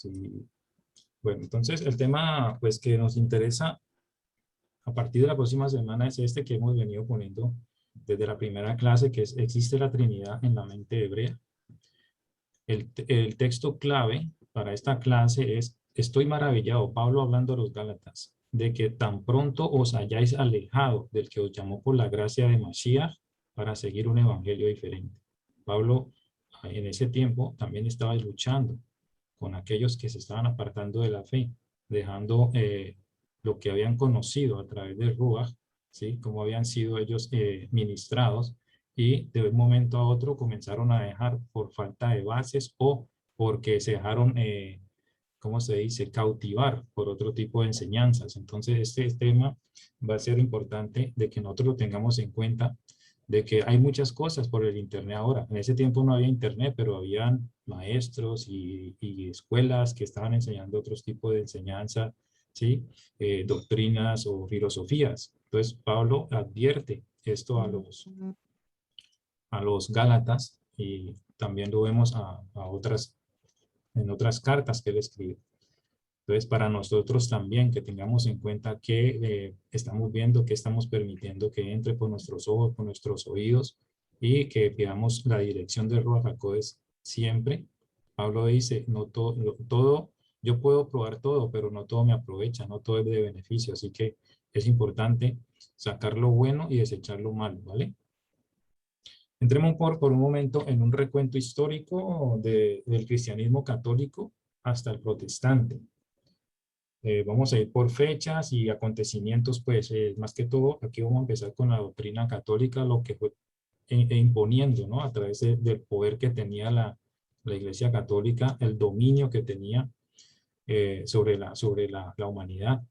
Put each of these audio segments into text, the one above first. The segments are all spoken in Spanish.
Sí. Bueno, entonces el tema pues que nos interesa a partir de la próxima semana es este que hemos venido poniendo desde la primera clase, que es ¿existe la Trinidad en la mente hebrea? El texto clave para esta clase es: estoy maravillado, Pablo hablando a los Gálatas, de que tan pronto os hayáis alejado del que os llamó por la gracia de Mashiach para seguir un evangelio diferente. Pablo en ese tiempo también estaba luchando con aquellos que se estaban apartando de la fe, dejando lo que habían conocido a través del Ruach, ¿sí? Cómo habían sido ellos ministrados, y de un momento a otro comenzaron a dejar por falta de bases o porque se dejaron, ¿cómo se dice?, cautivar por otro tipo de enseñanzas. Entonces este tema va a ser importante de que nosotros lo tengamos en cuenta, de que hay muchas cosas por el internet ahora. En ese tiempo no había internet, pero habían maestros y escuelas que estaban enseñando otros tipos de enseñanza, ¿sí? Doctrinas o filosofías. Entonces Pablo advierte esto a los Gálatas, y también lo vemos en otras cartas que él escribe. Entonces, para nosotros también que tengamos en cuenta que estamos viendo, que estamos permitiendo que entre por nuestros ojos, por nuestros oídos, y que pidamos la dirección del Ruach HaKodesh siempre. Pablo dice, no todo, yo puedo probar todo, pero no todo me aprovecha, no todo es de beneficio, así que es importante sacar lo bueno y desechar lo malo, ¿vale? Entremos por un momento en un recuento histórico del cristianismo católico hasta el protestante. Vamos a ir por fechas y acontecimientos, pues más que todo, aquí vamos a empezar con la doctrina católica, lo que fue imponiendo, ¿no? A través del poder que tenía la Iglesia Católica, el dominio que tenía sobre la humanidad.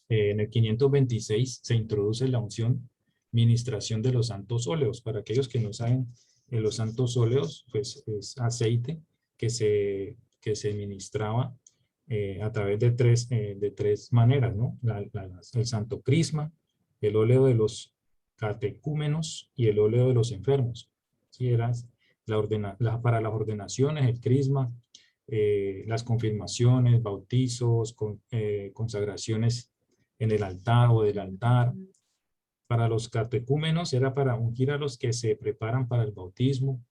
En el 526 se introduce la unción, ministración de los santos óleos. Para aquellos que no saben, los santos óleos, pues es aceite que se ministraba a través de tres maneras, ¿no? El santo crisma, el óleo de los catecúmenos y el óleo de los enfermos. ¿Sí? Eran para las ordenaciones, el crisma, las confirmaciones, bautizos, consagraciones en el altar o del altar. Para los catecúmenos era para ungir a los que se preparan para el bautismo.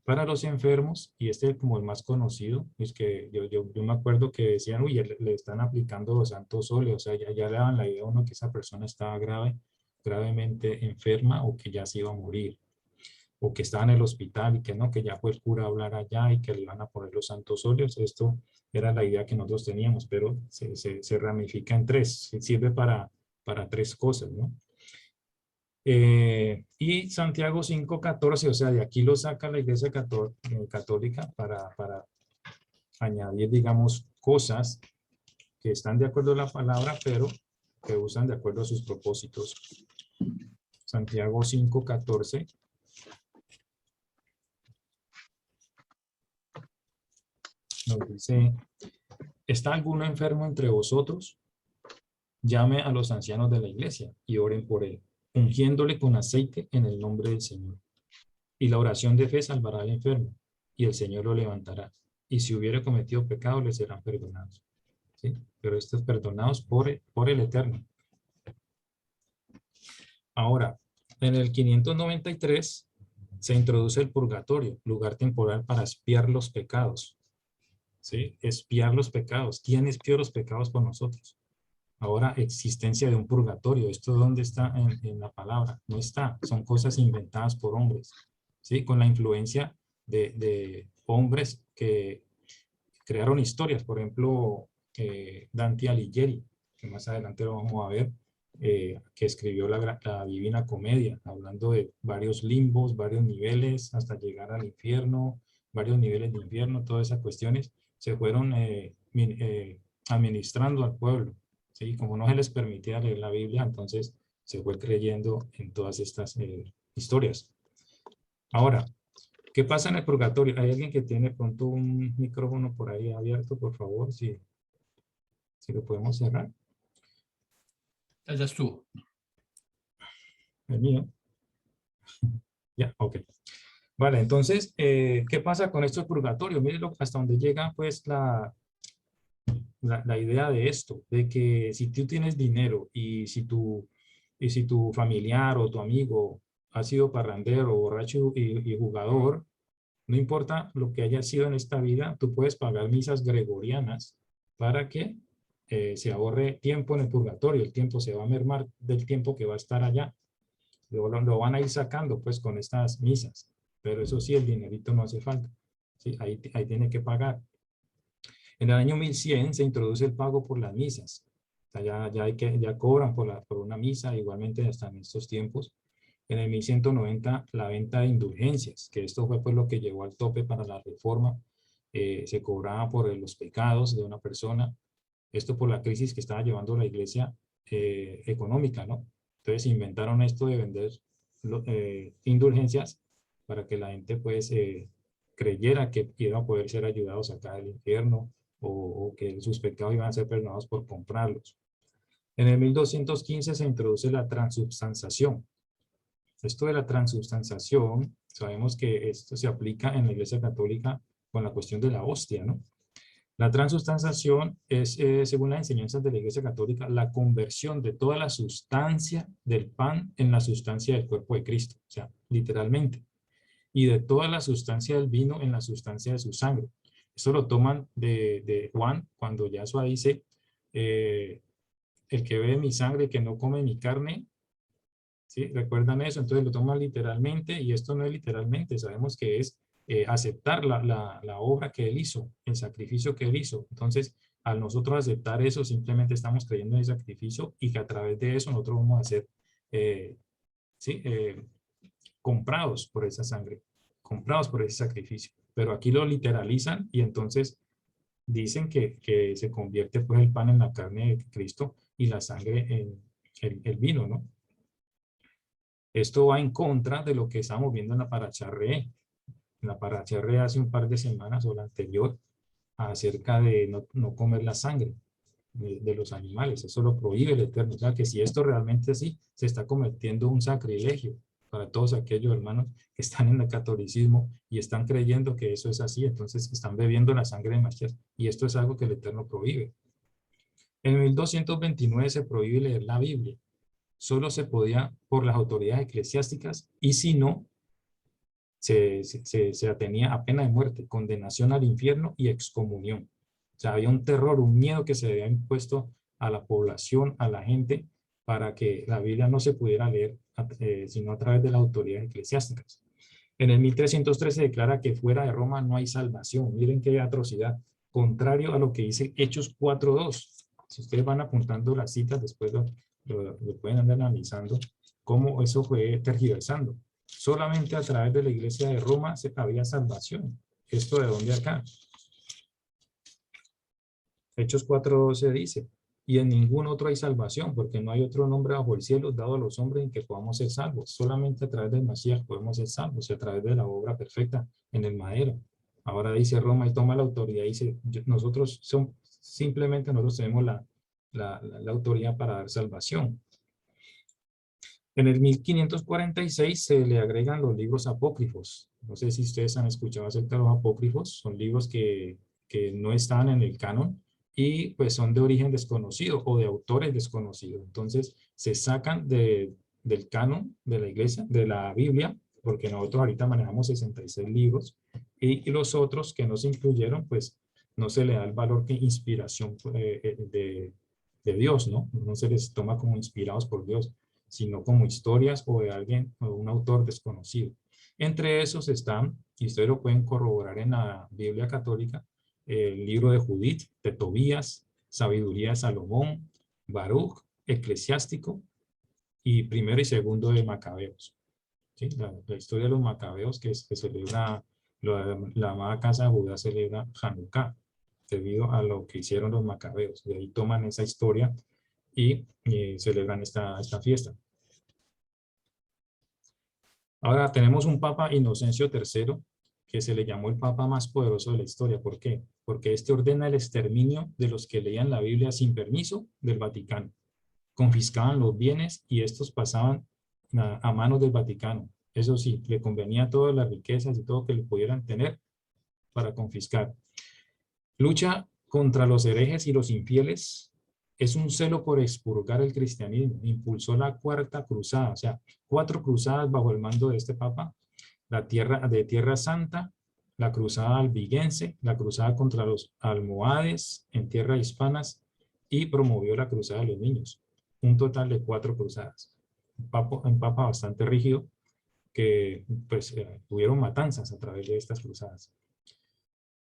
Para los enfermos, y este es como el más conocido, es que yo me acuerdo que decían, uy, le están aplicando los santos óleos, o sea, ya le daban la idea a uno que esa persona estaba gravemente enferma o que ya se iba a morir, o que estaba en el hospital y que no, que ya fue el cura a hablar allá y que le iban a poner los santos óleos. Esto era la idea que nosotros teníamos, pero se ramifica en tres, sirve para tres cosas, ¿no? Y Santiago 5:14, o sea, de aquí lo saca la Iglesia Católica para añadir, digamos, cosas que están de acuerdo a la palabra, pero que usan de acuerdo a sus propósitos. Santiago 5:14. Nos dice, ¿está alguno enfermo entre vosotros? Llame a los ancianos de la iglesia y oren por él, ungiéndole con aceite en el nombre del Señor. Y la oración de fe salvará al enfermo, y el Señor lo levantará. Y si hubiere cometido pecado, le serán perdonados. ¿Sí? Pero estos perdonados por el Eterno. Ahora, en el 593 se introduce el purgatorio, lugar temporal para expiar los pecados. ¿Sí? Expiar los pecados. ¿Quién expió los pecados por nosotros? Ahora, existencia de un purgatorio. ¿Esto dónde está en la palabra? No está. Son cosas inventadas por hombres, ¿sí? Con la influencia de hombres que crearon historias. Por ejemplo, Dante Alighieri, que más adelante lo vamos a ver, que escribió la Divina Comedia, hablando de varios limbos, varios niveles, hasta llegar al infierno, varios niveles de infierno. Todas esas cuestiones se fueron administrando al pueblo. ¿Sí? Como no se les permitía leer la Biblia, entonces se fue creyendo en todas estas historias. Ahora, ¿qué pasa en el purgatorio? ¿Hay alguien que tiene pronto un micrófono por ahí abierto, por favor? Si lo podemos cerrar. Eres tú. El mío. Ya, ok. Vale, entonces, ¿qué pasa con estos purgatorios? Miren hasta dónde llega pues la idea de esto, de que si tú tienes dinero y si tu familiar o tu amigo ha sido parrandero, borracho y jugador, no importa lo que haya sido en esta vida, tú puedes pagar misas gregorianas para que se ahorre tiempo en el purgatorio. El tiempo se va a mermar del tiempo que va a estar allá. Lo van a ir sacando pues con estas misas. Pero eso sí, el dinerito no hace falta. ¿Sí? Ahí tiene que pagar. En el año 1100 se introduce el pago por las misas. O sea, ya cobran por una misa, igualmente hasta en estos tiempos. En el 1190 la venta de indulgencias, que esto fue pues lo que llevó al tope para la reforma. Se cobraba por los pecados de una persona. Esto por la crisis que estaba llevando la iglesia económica, ¿no? Entonces inventaron esto de vender indulgencias para que la gente pues creyera que iba a poder ser ayudados acá del infierno o que sus pecados iban a ser perdonados por comprarlos. En el 1215 se introduce la transubstanciación. Esto de la transubstanciación, sabemos que esto se aplica en la Iglesia Católica con la cuestión de la hostia, ¿no? La transubstanciación es, según las enseñanzas de la Iglesia Católica, la conversión de toda la sustancia del pan en la sustancia del cuerpo de Cristo, o sea, literalmente, y de toda la sustancia del vino en la sustancia de su sangre. Esto lo toman de Juan, cuando Yahshua dice, el que bebe mi sangre, que no come mi carne, ¿sí? ¿Recuerdan eso? Entonces lo toman literalmente, y esto no es literalmente, sabemos que es aceptar la obra que él hizo, el sacrificio que él hizo. Entonces, al nosotros aceptar eso, simplemente estamos creyendo en el sacrificio y que a través de eso nosotros vamos a ser eh, ¿sí? Comprados por esa sangre, comprados por ese sacrificio. Pero aquí lo literalizan y entonces dicen que se convierte pues el pan en la carne de Cristo y la sangre en el vino, ¿no? Esto va en contra de lo que estamos viendo en la Paracharre. En la Paracharre hace un par de semanas o la anterior, acerca de no comer la sangre de los animales. Eso lo prohíbe el Eterno. O sea, que si esto realmente así, se está cometiendo un sacrilegio para todos aquellos hermanos que están en el catolicismo y están creyendo que eso es así. Entonces están bebiendo la sangre de Mashiach. Y esto es algo que el Eterno prohíbe. En 1229 se prohíbe leer la Biblia. Solo se podía por las autoridades eclesiásticas y si no, se atenía a pena de muerte, condenación al infierno y excomunión. O sea, había un terror, un miedo que se había impuesto a la población, a la gente, para que la Biblia no se pudiera leer, sino a través de las autoridades eclesiásticas. En el 1313 se declara que fuera de Roma no hay salvación. Miren qué atrocidad. Contrario a lo que dice Hechos 4:2. Si ustedes van apuntando las citas, después lo pueden andar analizando, cómo eso fue tergiversando. Solamente a través de la iglesia de Roma había salvación. ¿Esto de dónde acá? Hechos 4:12 dice, y en ningún otro hay salvación, porque no hay otro nombre bajo el cielo dado a los hombres en que podamos ser salvos. Solamente a través del Mesías podemos ser salvos, y a través de la obra perfecta en el madero. Ahora dice Roma y toma la autoridad y dice, simplemente nosotros tenemos la autoridad para dar salvación. En el 1546 se le agregan los libros apócrifos. No sé si ustedes han escuchado acerca de los apócrifos. Son libros que no están en el canon y pues son de origen desconocido o de autores desconocidos. Entonces se sacan del canon de la iglesia, de la Biblia, porque nosotros ahorita manejamos 66 libros y los otros que no se incluyeron, pues no se le da el valor que inspiración de Dios, ¿no? No se les toma como inspirados por Dios, sino como historias o de alguien o un autor desconocido. Entre esos están, y ustedes lo pueden corroborar en la Biblia católica, el libro de Judith, de Tobías, Sabiduría de Salomón, Baruch, Eclesiástico y primero y segundo de Macabeos. ¿Sí? La historia de los Macabeos que celebra la amada casa de Judá celebra Hanukkah debido a lo que hicieron los Macabeos. De ahí toman esa historia y celebran esta fiesta. Ahora tenemos un Papa Inocencio III, que se le llamó el Papa más poderoso de la historia. ¿Por qué? Porque este ordena el exterminio de los que leían la Biblia sin permiso del Vaticano. Confiscaban los bienes y estos pasaban a manos del Vaticano. Eso sí, le convenía todas las riquezas y todo que le pudieran tener para confiscar. Lucha contra los herejes y los infieles. Es un celo por expurgar el cristianismo. Impulsó la Cuarta Cruzada, o sea, 4 cruzadas bajo el mando de este papa. La tierra de Tierra Santa, la cruzada albigense, la cruzada contra los almohades en tierras hispanas y promovió la cruzada de los niños. Un total de 4 cruzadas. Un papa bastante rígido que pues tuvieron matanzas a través de estas cruzadas.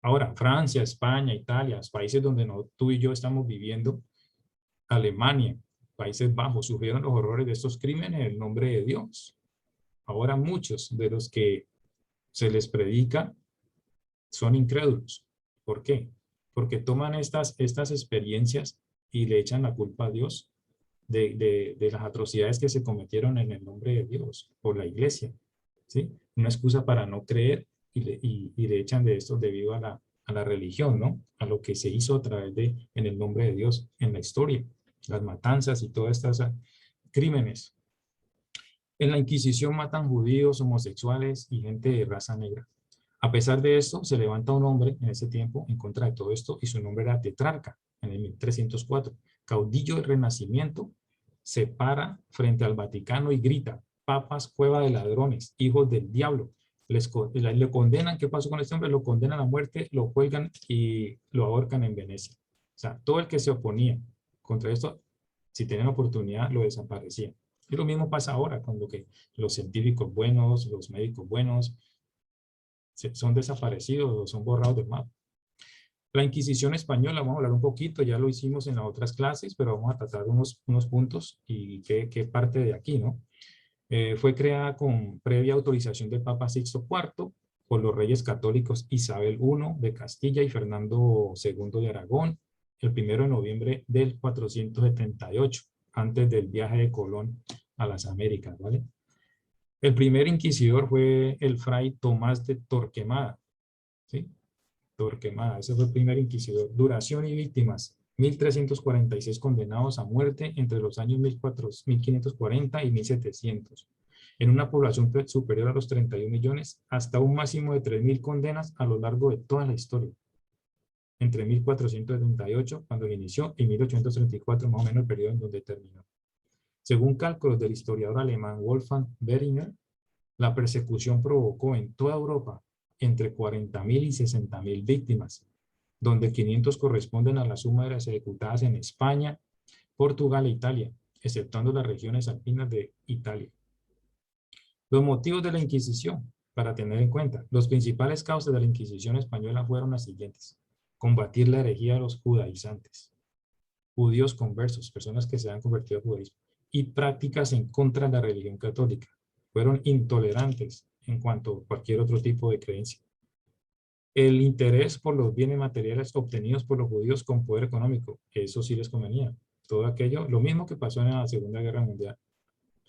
Ahora, Francia, España, Italia, los países donde tú y yo estamos viviendo, Alemania, Países Bajos, sufrieron los horrores de estos crímenes en el nombre de Dios. Ahora muchos de los que se les predica son incrédulos. ¿Por qué? Porque toman estas experiencias y le echan la culpa a Dios de las atrocidades que se cometieron en el nombre de Dios por la iglesia. ¿Sí? Una excusa para no creer y le echan de esto debido a la religión, ¿no? A lo que se hizo a través en el nombre de Dios en la historia, las matanzas y todas estas crímenes. En la Inquisición matan judíos, homosexuales y gente de raza negra. A pesar de esto, se levanta un hombre en ese tiempo en contra de todo esto y su nombre era Tetrarca, en el 1304. Caudillo del Renacimiento, se para frente al Vaticano y grita: papas, cueva de ladrones, hijos del diablo. Le condenan. ¿Qué pasó con este hombre? Lo condenan a muerte, lo cuelgan y lo ahorcan en Venecia. O sea, todo el que se oponía contra esto, si tenían oportunidad, lo desaparecían. Y lo mismo pasa ahora con lo que los científicos buenos, los médicos buenos, son desaparecidos o son borrados del mapa. La Inquisición española, vamos a hablar un poquito, ya lo hicimos en las otras clases, pero vamos a tratar unos puntos y qué parte de aquí, ¿no? Fue creada con previa autorización del Papa Sixto IV por los reyes católicos Isabel I de Castilla y Fernando II de Aragón, el 1 de noviembre del 478, antes del viaje de Colón a las Américas, ¿vale? El primer inquisidor fue el fray Tomás de Torquemada, ¿sí? Torquemada, ese fue el primer inquisidor. Duración y víctimas: 1346 condenados a muerte entre los años 1540 y 1700. En una población superior a los 31 millones, hasta un máximo de 3000 condenas a lo largo de toda la historia. Entre 1478, cuando inició, y 1834, más o menos el periodo en donde terminó. Según cálculos del historiador alemán Wolfgang Behringer, la persecución provocó en toda Europa entre 40.000 y 60.000 víctimas, donde 500 corresponden a la suma de las ejecutadas en España, Portugal e Italia, exceptuando las regiones alpinas de Italia. Los motivos de la Inquisición, para tener en cuenta, los principales causas de la Inquisición española fueron las siguientes: combatir la herejía de los judaizantes, judíos conversos, personas que se han convertido al judaísmo, y prácticas en contra de la religión católica. Fueron intolerantes en cuanto a cualquier otro tipo de creencia. El interés por los bienes materiales obtenidos por los judíos con poder económico, eso sí les convenía. Todo aquello, lo mismo que pasó en la Segunda Guerra Mundial.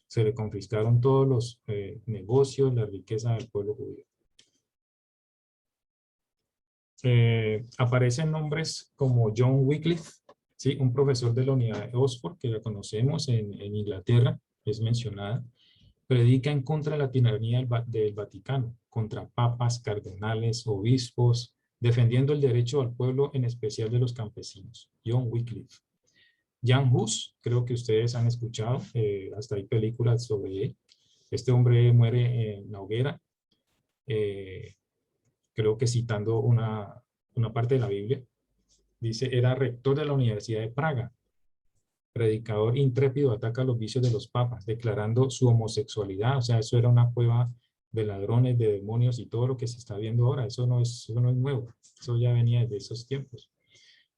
Se le confiscaron todos los negocios, la riqueza del pueblo judío. Aparecen nombres como John Wycliffe, ¿sí? Un profesor de la Universidad de Oxford, que la conocemos en Inglaterra, es mencionada. Predica en contra de la tiranía del Vaticano, contra papas, cardenales, obispos, defendiendo el derecho al pueblo, en especial de los campesinos. John Wycliffe. Jan Hus, creo que ustedes han escuchado, hasta hay películas sobre él. Este hombre muere en la hoguera, creo que citando una parte de la Biblia. Dice: era rector de la Universidad de Praga. Predicador intrépido, ataca los vicios de los papas, declarando su homosexualidad. O sea, eso era una cueva de ladrones, de demonios y todo lo que se está viendo ahora. Eso no es nuevo. Eso ya venía desde esos tiempos.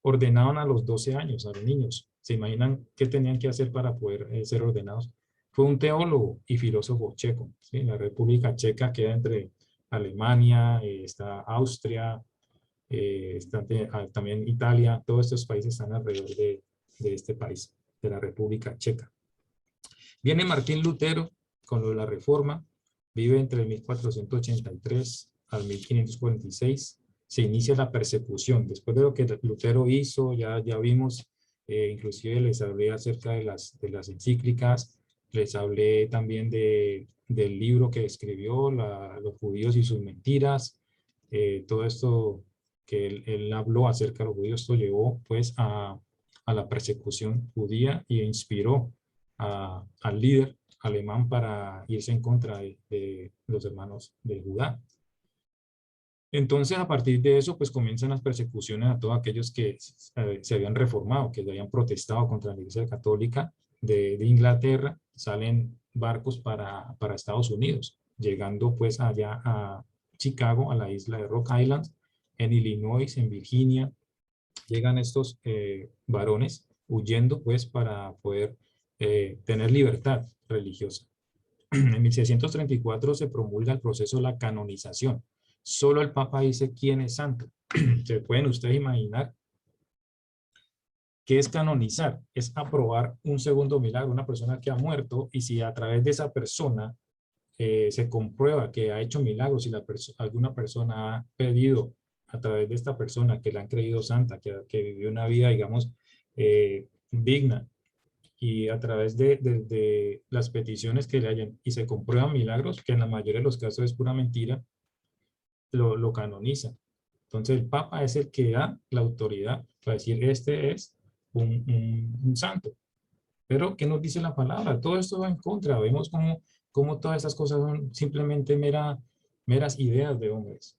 Ordenaban a los 12 años a los niños. ¿Se imaginan qué tenían que hacer para poder ser ordenados? Fue un teólogo y filósofo checo, ¿sí? La República Checa queda entre Alemania, está Austria, está también Italia. Todos estos países están alrededor de este país, de la República Checa. Viene Martín Lutero con lo de la Reforma, vive entre el 1483 al 1546, se inicia la persecución. Después de lo que Lutero hizo, ya vimos, inclusive les hablé acerca de las encíclicas, Les hablé también del libro que escribió, Los judíos y sus mentiras. Todo esto que él habló acerca de los judíos, esto llevó pues a la persecución judía y inspiró al líder alemán para irse en contra de los hermanos de Judá. Entonces, a partir de eso, pues comienzan las persecuciones a todos aquellos que se habían reformado, que habían protestado contra la Iglesia Católica de Inglaterra. Salen barcos para Estados Unidos, llegando pues allá a Chicago, a la isla de Rock Island, en Illinois, en Virginia. Llegan estos varones huyendo pues para poder tener libertad religiosa. En 1634 se promulga el proceso de la canonización. Solo el Papa dice quién es santo. ¿Se pueden ustedes imaginar qué es canonizar? Es aprobar un segundo milagro, una persona que ha muerto, y si a través de esa persona se comprueba que ha hecho milagros, si alguna persona ha pedido a través de esta persona que la han creído santa, que vivió una vida, digamos, digna, y a través de las peticiones que le hayan, y se comprueban milagros, que en la mayoría de los casos es pura mentira, lo canoniza. Entonces el Papa es el que da la autoridad para decir, este es un santo. Pero, ¿qué nos dice la palabra? Todo esto va en contra. Vemos cómo todas estas cosas son simplemente meras ideas de hombres.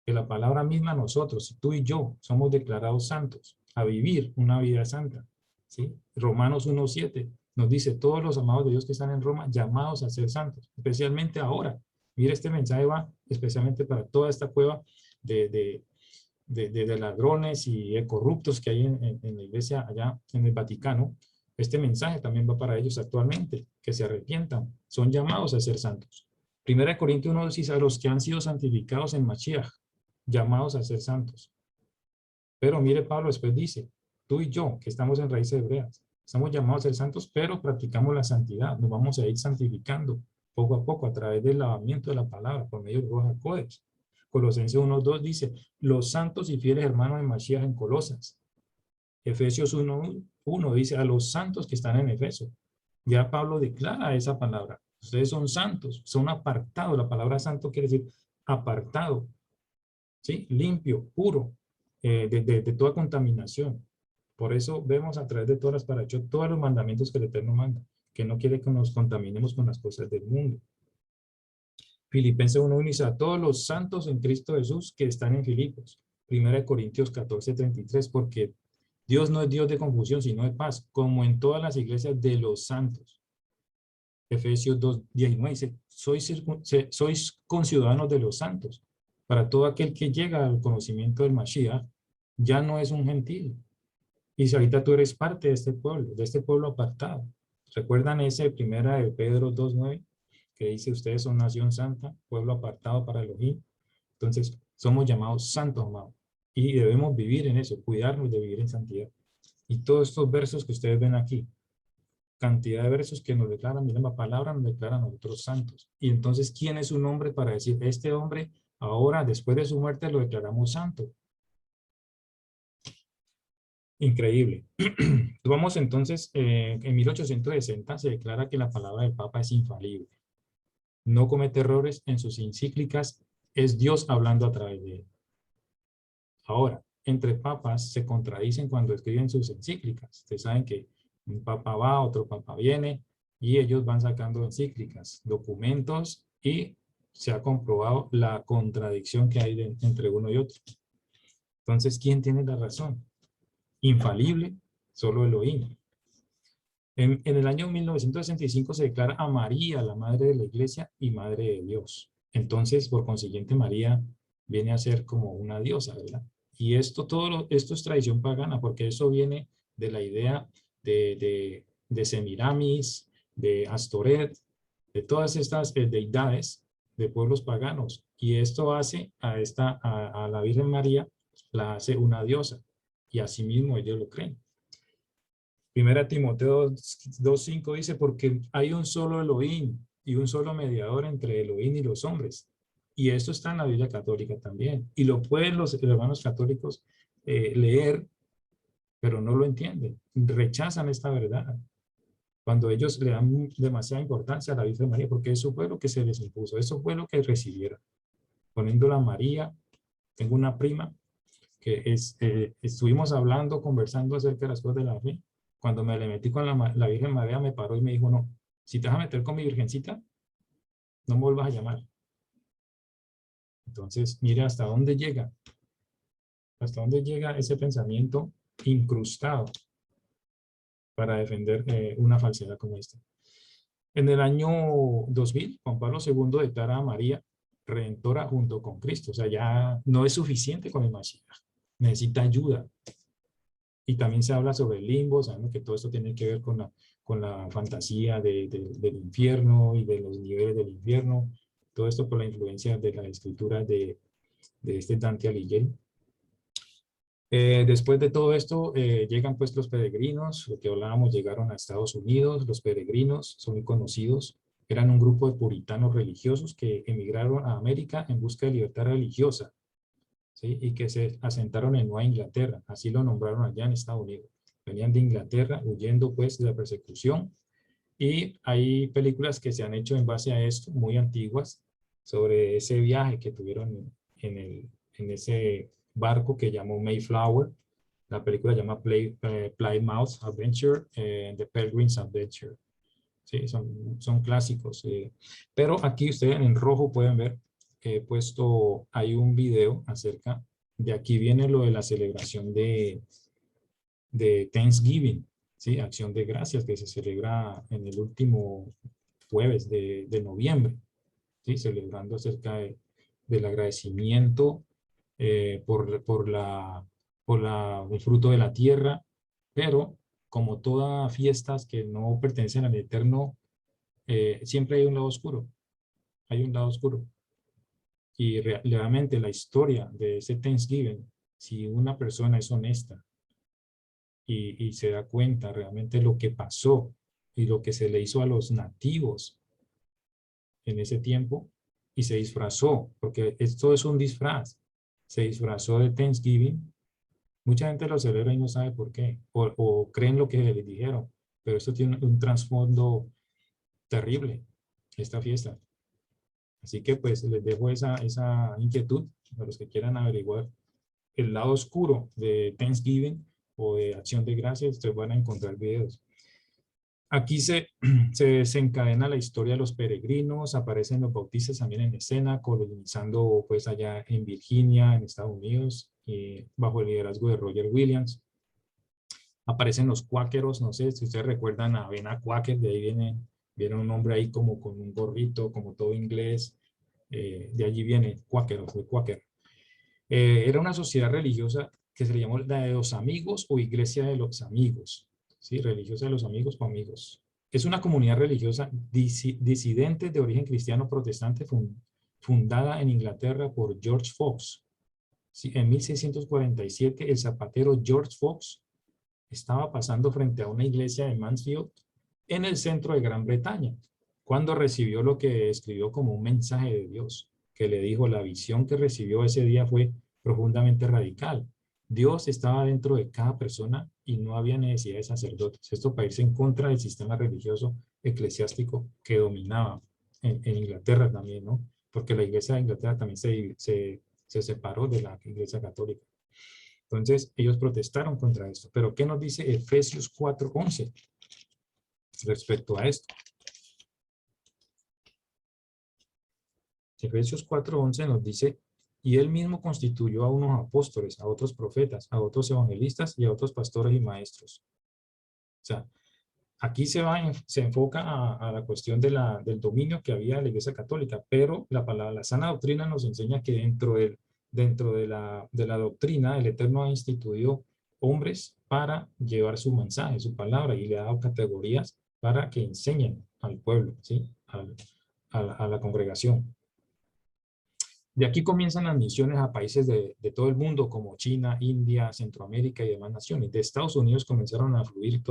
Que la palabra misma nosotros, tú y yo, somos declarados santos, a vivir una vida santa. ¿Sí? Romanos 1:7 nos dice, todos los amados de Dios que están en Roma, llamados a ser santos, especialmente ahora. Mira, este mensaje va especialmente para toda esta cueva de, de ladrones y de corruptos que hay en la iglesia allá en el Vaticano. Este mensaje también va para ellos actualmente, que se arrepientan, son llamados a ser santos. Primera de Corintios 1 dice, a los que han sido santificados en Mashiach, llamados a ser santos. Pero mire, Pablo después dice, tú y yo, que estamos en raíces hebreas, estamos llamados a ser santos, pero practicamos la santidad, nos vamos a ir santificando poco a poco a través del lavamiento de la palabra, por medio del Ruach HaKodesh. Colosenses 1:2 dice, los santos y fieles hermanos de Mashiach en Colosas. Efesios 1:1 dice, a los santos que están en Efeso. Ya Pablo declara esa palabra. Ustedes son santos, son apartados. La palabra santo quiere decir apartado, ¿sí? Limpio, puro, de toda contaminación. Por eso vemos a través de todas las parachot, todos los mandamientos que el Eterno manda, que no quiere que nos contaminemos con las cosas del mundo. Filipenses 1:1 dice, a todos los santos en Cristo Jesús que están en Filipos. 1 Corintios 14:33, porque Dios no es Dios de confusión, sino de paz, como en todas las iglesias de los santos. Efesios 2:19 dice, sois conciudadanos de los santos. Para todo aquel que llega al conocimiento del Mashiach, ya no es un gentil. Y si ahorita tú eres parte de este pueblo apartado. ¿Recuerdan ese primera de Pedro 2:9? Que dice, ustedes son nación santa, pueblo apartado para Elohim. Entonces, somos llamados santos, amados. Y debemos vivir en eso, cuidarnos de vivir en santidad. Y todos estos versos que ustedes ven aquí, cantidad de versos que nos declaran, miren, la palabra nos declara a nosotros santos. Y entonces, ¿quién es un hombre para decir, este hombre, ahora, después de su muerte, lo declaramos santo? Increíble. Vamos entonces, en 1860 se declara que la palabra del Papa es infalible. No comete errores en sus encíclicas, es Dios hablando a través de él. Ahora, entre papas se contradicen cuando escriben sus encíclicas. Ustedes saben que un papa va, otro papa viene, y ellos van sacando encíclicas, documentos, y se ha comprobado la contradicción que hay entre uno y otro. Entonces, ¿quién tiene la razón? Infalible, solo Elohim. En el año 1965 se declara a María la madre de la iglesia y madre de Dios. Entonces, por consiguiente, María viene a ser como una diosa, ¿verdad? Y esto es tradición pagana, porque eso viene de la idea de Semiramis, de Astoret, de todas estas deidades de pueblos paganos. Y esto hace a la Virgen María, la hace una diosa. Y asimismo ellos lo creen. Primera Timoteo 2:5 dice, porque hay un solo Elohim y un solo mediador entre Elohim y los hombres. Y esto está en la Biblia católica también. Y lo pueden los hermanos católicos leer, pero no lo entienden. Rechazan esta verdad. cuando ellos le dan demasiada importancia a la Virgen María, porque eso fue lo que se les impuso, eso fue lo que recibieron. Poniéndola a María, tengo una prima que estuvimos hablando, conversando acerca de las cosas de la fe. Cuando me le metí con la Virgen María, me paró y me dijo, no, si te vas a meter con mi virgencita, no me vuelvas a llamar. Entonces, mire hasta dónde llega ese pensamiento incrustado para defender una falsedad como esta. En el año 2000, Juan Pablo II declara a María redentora junto con Cristo. O sea, ya no es suficiente con el Mashiach. Necesita ayuda. Y también se habla sobre el limbo. Sabemos que todo esto tiene que ver con la fantasía del infierno y de los niveles del infierno. Todo esto por la influencia de las escrituras de este Dante Alighieri. Después de todo esto, llegan pues los peregrinos, lo que hablábamos, llegaron a Estados Unidos. Los peregrinos son muy conocidos, eran un grupo de puritanos religiosos que emigraron a América en busca de libertad religiosa, ¿sí? Y que se asentaron en Nueva Inglaterra, así lo nombraron allá en Estados Unidos. Venían de Inglaterra huyendo pues de la persecución, y hay películas que se han hecho en base a esto, muy antiguas, sobre ese viaje que tuvieron en ese barco que llamó Mayflower. La película llama Plymouth Adventure, The Pilgrim's Adventure. Sí, son clásicos. Pero aquí ustedes en rojo pueden ver que he puesto, hay un video acerca de, aquí viene lo de la celebración de Thanksgiving, ¿sí? Acción de Gracias, que se celebra en el último jueves de noviembre, ¿sí? Celebrando acerca del agradecimiento por el fruto de la tierra, pero como todas fiestas que no pertenecen al Eterno, siempre hay un lado oscuro, hay un lado oscuro. Y realmente la historia de ese Thanksgiving, si una persona es honesta y se da cuenta realmente lo que pasó y lo que se le hizo a los nativos en ese tiempo, y se disfrazó, porque esto es un disfraz, se disfrazó de Thanksgiving. Mucha gente lo celebra y no sabe por qué, o creen lo que les dijeron, pero esto tiene un trasfondo terrible, esta fiesta. Así que pues les dejo esa inquietud a los que quieran averiguar el lado oscuro de Thanksgiving o de Acción de Gracias. Ustedes van a encontrar videos. Aquí se desencadena la historia de los peregrinos, aparecen los bautistas también en escena, colonizando pues allá en Virginia, en Estados Unidos, bajo el liderazgo de Roger Williams. Aparecen los cuáqueros, no sé si ustedes recuerdan a Avena Quaker, de ahí viene un hombre ahí como con un gorrito, como todo inglés, de allí viene cuáqueros, de Quaker. Era una sociedad religiosa que se le llamó la de los amigos o iglesia de los amigos, ¿sí? Religiosa de los amigos o amigos. Es una comunidad religiosa disidente de origen cristiano protestante fundada en Inglaterra por George Fox. ¿Sí? En 1647 el zapatero George Fox estaba pasando frente a una iglesia de Mansfield en el centro de Gran Bretaña, cuando recibió lo que describió como un mensaje de Dios, que le dijo: la visión que recibió ese día fue profundamente radical. Dios estaba dentro de cada persona y no había necesidad de sacerdotes. Esto para irse en contra del sistema religioso eclesiástico que dominaba en Inglaterra también, ¿no? Porque la iglesia de Inglaterra también se separó de la iglesia católica. Entonces, ellos protestaron contra esto. Pero, ¿qué nos dice Efesios 4:11 respecto a esto? Efesios 4:11 nos dice: y él mismo constituyó a unos apóstoles, a otros profetas, a otros evangelistas y a otros pastores y maestros. O sea, aquí se enfoca a la cuestión del dominio que había en la Iglesia Católica, pero la sana doctrina nos enseña que dentro de la doctrina el Eterno ha instituido hombres para llevar su mensaje, su palabra, y le ha dado categorías para que enseñen al pueblo, ¿sí? A la congregación. De aquí comienzan las misiones a países de todo el mundo, como China, India, Centroamérica y demás naciones. De Estados Unidos comenzaron a fluir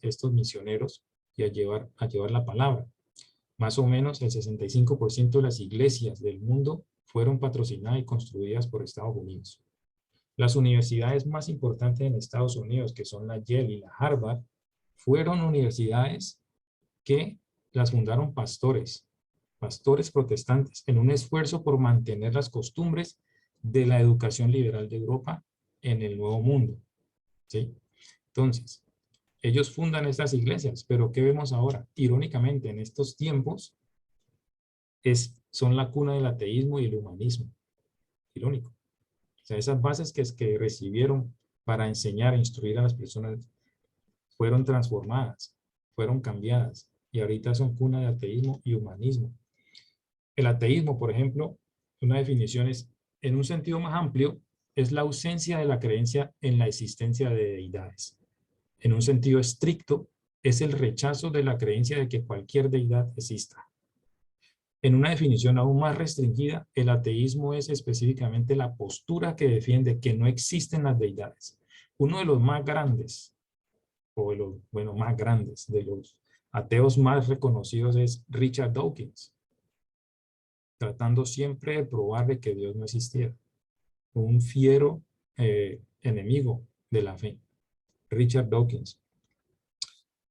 estos misioneros y a llevar la palabra. Más o menos el 65% de las iglesias del mundo fueron patrocinadas y construidas por Estados Unidos. Las universidades más importantes en Estados Unidos, que son la Yale y la Harvard, fueron universidades que las fundaron pastores protestantes, en un esfuerzo por mantener las costumbres de la educación liberal de Europa en el Nuevo Mundo. ¿Sí? Entonces, ellos fundan estas iglesias, pero ¿qué vemos ahora? Irónicamente, en estos tiempos son la cuna del ateísmo y el humanismo. Irónico. O sea, esas bases que recibieron para enseñar e instruir a las personas fueron transformadas, fueron cambiadas, y ahorita son cuna de ateísmo y humanismo. El ateísmo, por ejemplo, una definición es, en un sentido más amplio, es la ausencia de la creencia en la existencia de deidades. En un sentido estricto, es el rechazo de la creencia de que cualquier deidad exista. En una definición aún más restringida, el ateísmo es específicamente la postura que defiende que no existen las deidades. Uno de los más grandes, o de los, bueno, más grandes, de los ateos más reconocidos es Richard Dawkins, tratando siempre de probar de que Dios no existiera. Un fiero enemigo de la fe. Richard Dawkins.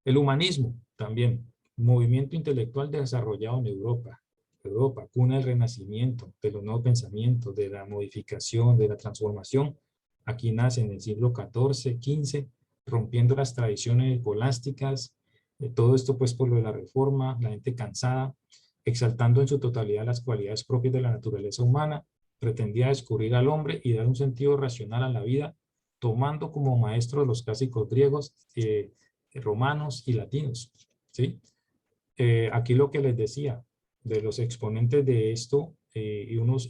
El humanismo, también, movimiento intelectual desarrollado en Europa. Europa, cuna del renacimiento, de los nuevos pensamientos, de la modificación, de la transformación. Aquí nace en el siglo XIV, XV, rompiendo las tradiciones escolásticas, todo esto pues por lo de la reforma, la gente cansada, exaltando en su totalidad las cualidades propias de la naturaleza humana, pretendía descubrir al hombre y dar un sentido racional a la vida, tomando como maestros los clásicos griegos, romanos y latinos. ¿Sí? Aquí lo que les decía, de los exponentes de esto y unos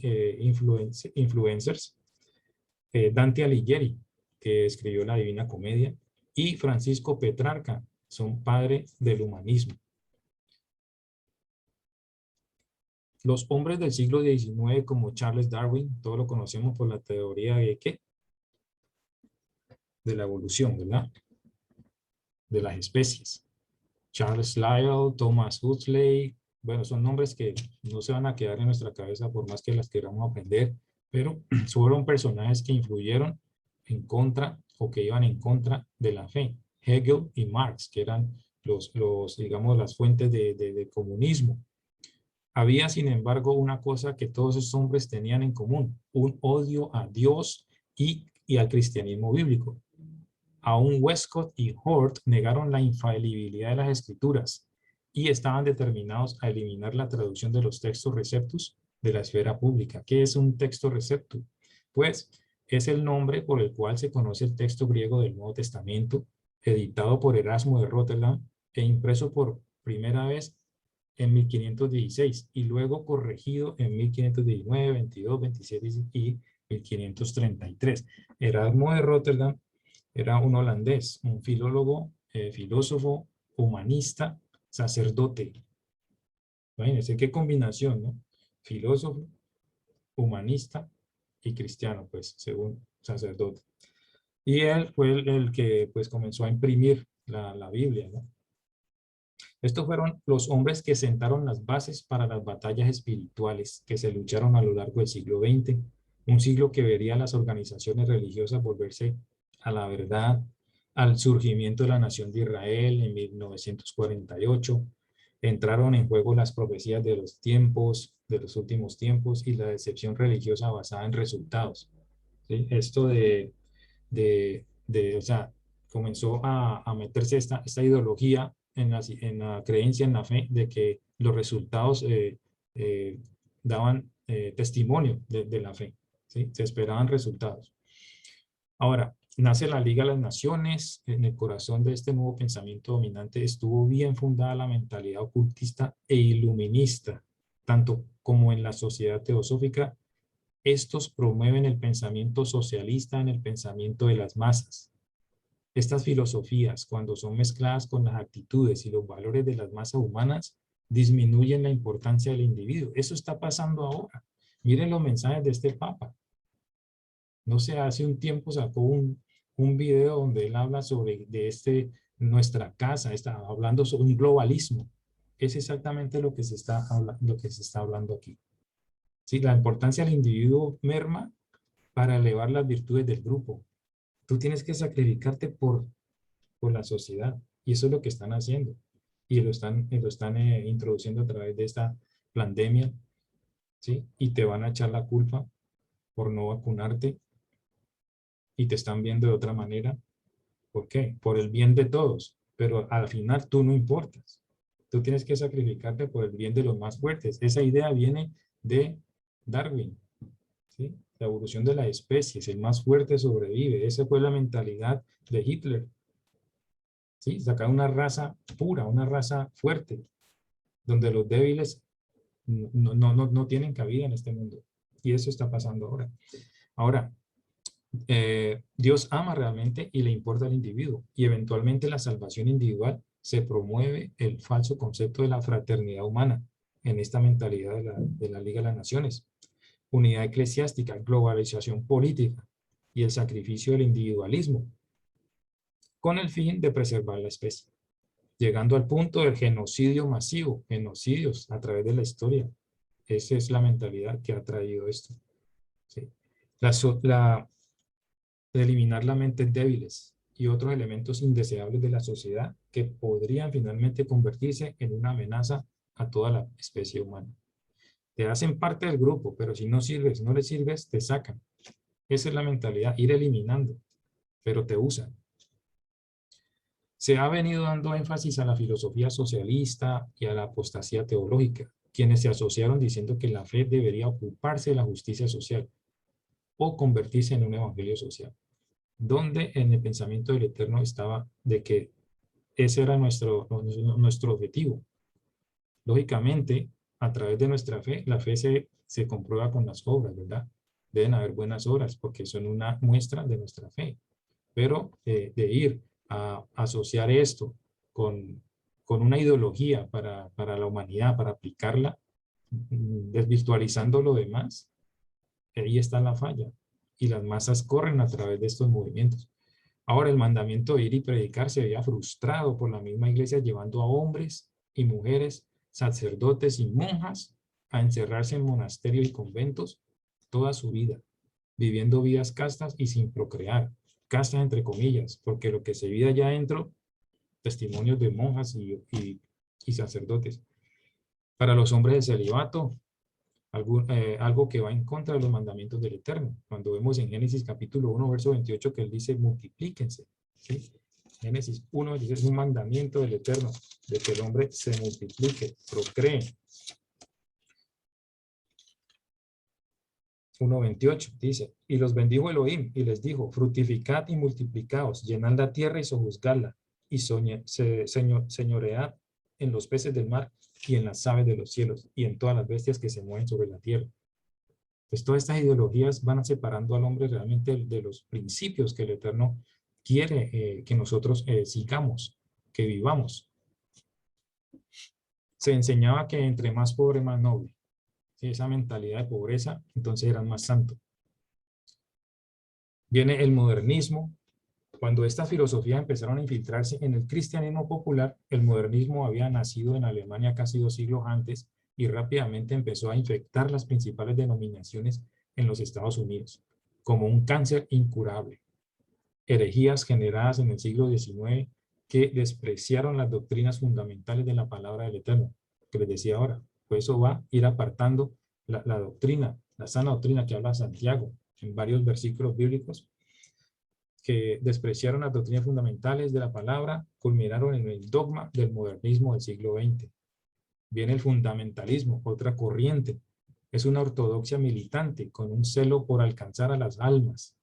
influencers, Dante Alighieri, que escribió la Divina Comedia, y Francisco Petrarca, son padres del humanismo. Los hombres del siglo XIX como Charles Darwin, todos lo conocemos por la teoría de ¿qué? De la evolución, ¿verdad? De las especies. Charles Lyell, Thomas Huxley, bueno, son nombres que no se van a quedar en nuestra cabeza por más que las queramos aprender, pero fueron personajes que influyeron en contra o que iban en contra de la fe. Hegel y Marx, que eran digamos, las fuentes de comunismo. Había, sin embargo, una cosa que todos esos hombres tenían en común, un odio a Dios y al cristianismo bíblico. Aún Westcott y Hort negaron la infalibilidad de las escrituras y estaban determinados a eliminar la traducción de los textos receptus de la esfera pública. ¿Qué es un texto receptus? Pues es el nombre por el cual se conoce el texto griego del Nuevo Testamento, editado por Erasmo de Rotterdam e impreso por primera vez en 1516 y luego corregido en 1519, 22, 27 y 1533. Erasmo de Rotterdam era un holandés, un filólogo, filósofo, humanista, sacerdote. Imagínense qué combinación, ¿no? Filósofo, humanista y cristiano, pues, según sacerdote. Y él fue el que, pues, comenzó a imprimir la Biblia, ¿no? Estos fueron los hombres que sentaron las bases para las batallas espirituales que se lucharon a lo largo del siglo XX, un siglo que vería a las organizaciones religiosas volverse a la verdad, al surgimiento de la nación de Israel en 1948, entraron en juego las profecías de los tiempos, de los últimos tiempos y la decepción religiosa basada en resultados. ¿Sí? Esto o sea, comenzó a meterse esta ideología en la creencia, en la fe, de que los resultados eh, daban testimonio de la fe, ¿sí? Se esperaban resultados. Ahora, nace la Liga de las Naciones. En el corazón de este nuevo pensamiento dominante estuvo bien fundada la mentalidad ocultista e iluminista, tanto como en la sociedad teosófica. Estos promueven el pensamiento socialista en el pensamiento de las masas. Estas filosofías, cuando son mezcladas con las actitudes y los valores de las masas humanas, disminuyen la importancia del individuo. Eso está pasando ahora. Miren los mensajes de este Papa. No sé, hace un tiempo sacó un video donde él habla sobre nuestra casa, está hablando sobre un globalismo. Es exactamente lo que se está hablando aquí. Sí, la importancia del individuo merma para elevar las virtudes del grupo. Tú tienes que sacrificarte por la sociedad y eso es lo que están haciendo. y lo están introduciendo a través de esta pandemia, ¿sí? Y te van a echar la culpa por no vacunarte y te están viendo de otra manera. ¿Por qué? Por el bien de todos, pero al final tú no importas. Tú tienes que sacrificarte por el bien de los más fuertes. Esa idea viene de Darwin, ¿sí? La evolución de las especies, el más fuerte sobrevive. Esa fue la mentalidad de Hitler, ¿sí? Sacar una raza pura, una raza fuerte, donde los débiles no tienen cabida en este mundo. Y eso está pasando ahora. Ahora, Dios ama realmente y le importa al individuo. Y eventualmente la salvación individual se promueve el falso concepto de la fraternidad humana en esta mentalidad de la Liga de las Naciones. Unidad eclesiástica, globalización política y el sacrificio del individualismo con el fin de preservar la especie, llegando al punto del genocidio masivo, genocidios a través de la historia. Esa es la mentalidad que ha traído esto. ¿Sí? De eliminar las mentes débiles y otros elementos indeseables de la sociedad que podrían finalmente convertirse en una amenaza a toda la especie humana. Te hacen parte del grupo, pero si no sirves, no le sirves, te sacan. Esa es la mentalidad, ir eliminando, pero te usan. Se ha venido dando énfasis a la filosofía socialista y a la apostasía teológica, quienes se asociaron diciendo que la fe debería ocuparse de la justicia social o convertirse en un evangelio social, donde en el pensamiento del Eterno estaba de que ese era nuestro objetivo. Lógicamente, a través de nuestra fe, la fe se comprueba con las obras, ¿verdad? Deben haber buenas obras porque son una muestra de nuestra fe. Pero de ir a asociar esto con una ideología para la humanidad, para aplicarla, desvirtualizando lo demás, ahí está la falla. Y las masas corren a través de estos movimientos. Ahora el mandamiento de ir y predicar se veía frustrado por la misma iglesia, llevando a hombres y mujeres, sacerdotes y monjas a encerrarse en monasterios y conventos toda su vida, viviendo vidas castas y sin procrear. Castas entre comillas, porque lo que se vive allá adentro, testimonios de monjas y sacerdotes. Para los hombres el celibato, algo que va en contra de los mandamientos del Eterno. Cuando vemos en Génesis capítulo 1, verso 28, que él dice, multiplíquense. ¿Sí? Génesis 1 dice, es un mandamiento del Eterno, de que el hombre se multiplique, procree. 1:28 dice, y los bendijo Elohim, y les dijo, fructificad y multiplicaos, llenad la tierra y sojuzgadla, y señoread en los peces del mar, y en las aves de los cielos, y en todas las bestias que se mueven sobre la tierra. Pues todas estas ideologías van separando al hombre realmente de los principios que el Eterno quiere que nosotros sigamos, que vivamos. Se enseñaba que entre más pobre, más noble. ¿Sí? Esa mentalidad de pobreza, entonces eran más santos. Viene el modernismo. Cuando estas filosofías empezaron a infiltrarse en el cristianismo popular, el modernismo había nacido en Alemania casi 2 siglos antes y rápidamente empezó a infectar las principales denominaciones en los Estados Unidos, como un cáncer incurable. Herejías generadas en el siglo XIX que despreciaron las doctrinas fundamentales de la palabra del Eterno, que les decía ahora. Pues eso va a ir apartando la doctrina, la sana doctrina que habla Santiago en varios versículos bíblicos, que despreciaron las doctrinas fundamentales de la palabra, culminaron en el dogma del modernismo del siglo XX. Viene el fundamentalismo, otra corriente. Es una ortodoxia militante con un celo por alcanzar a las almas.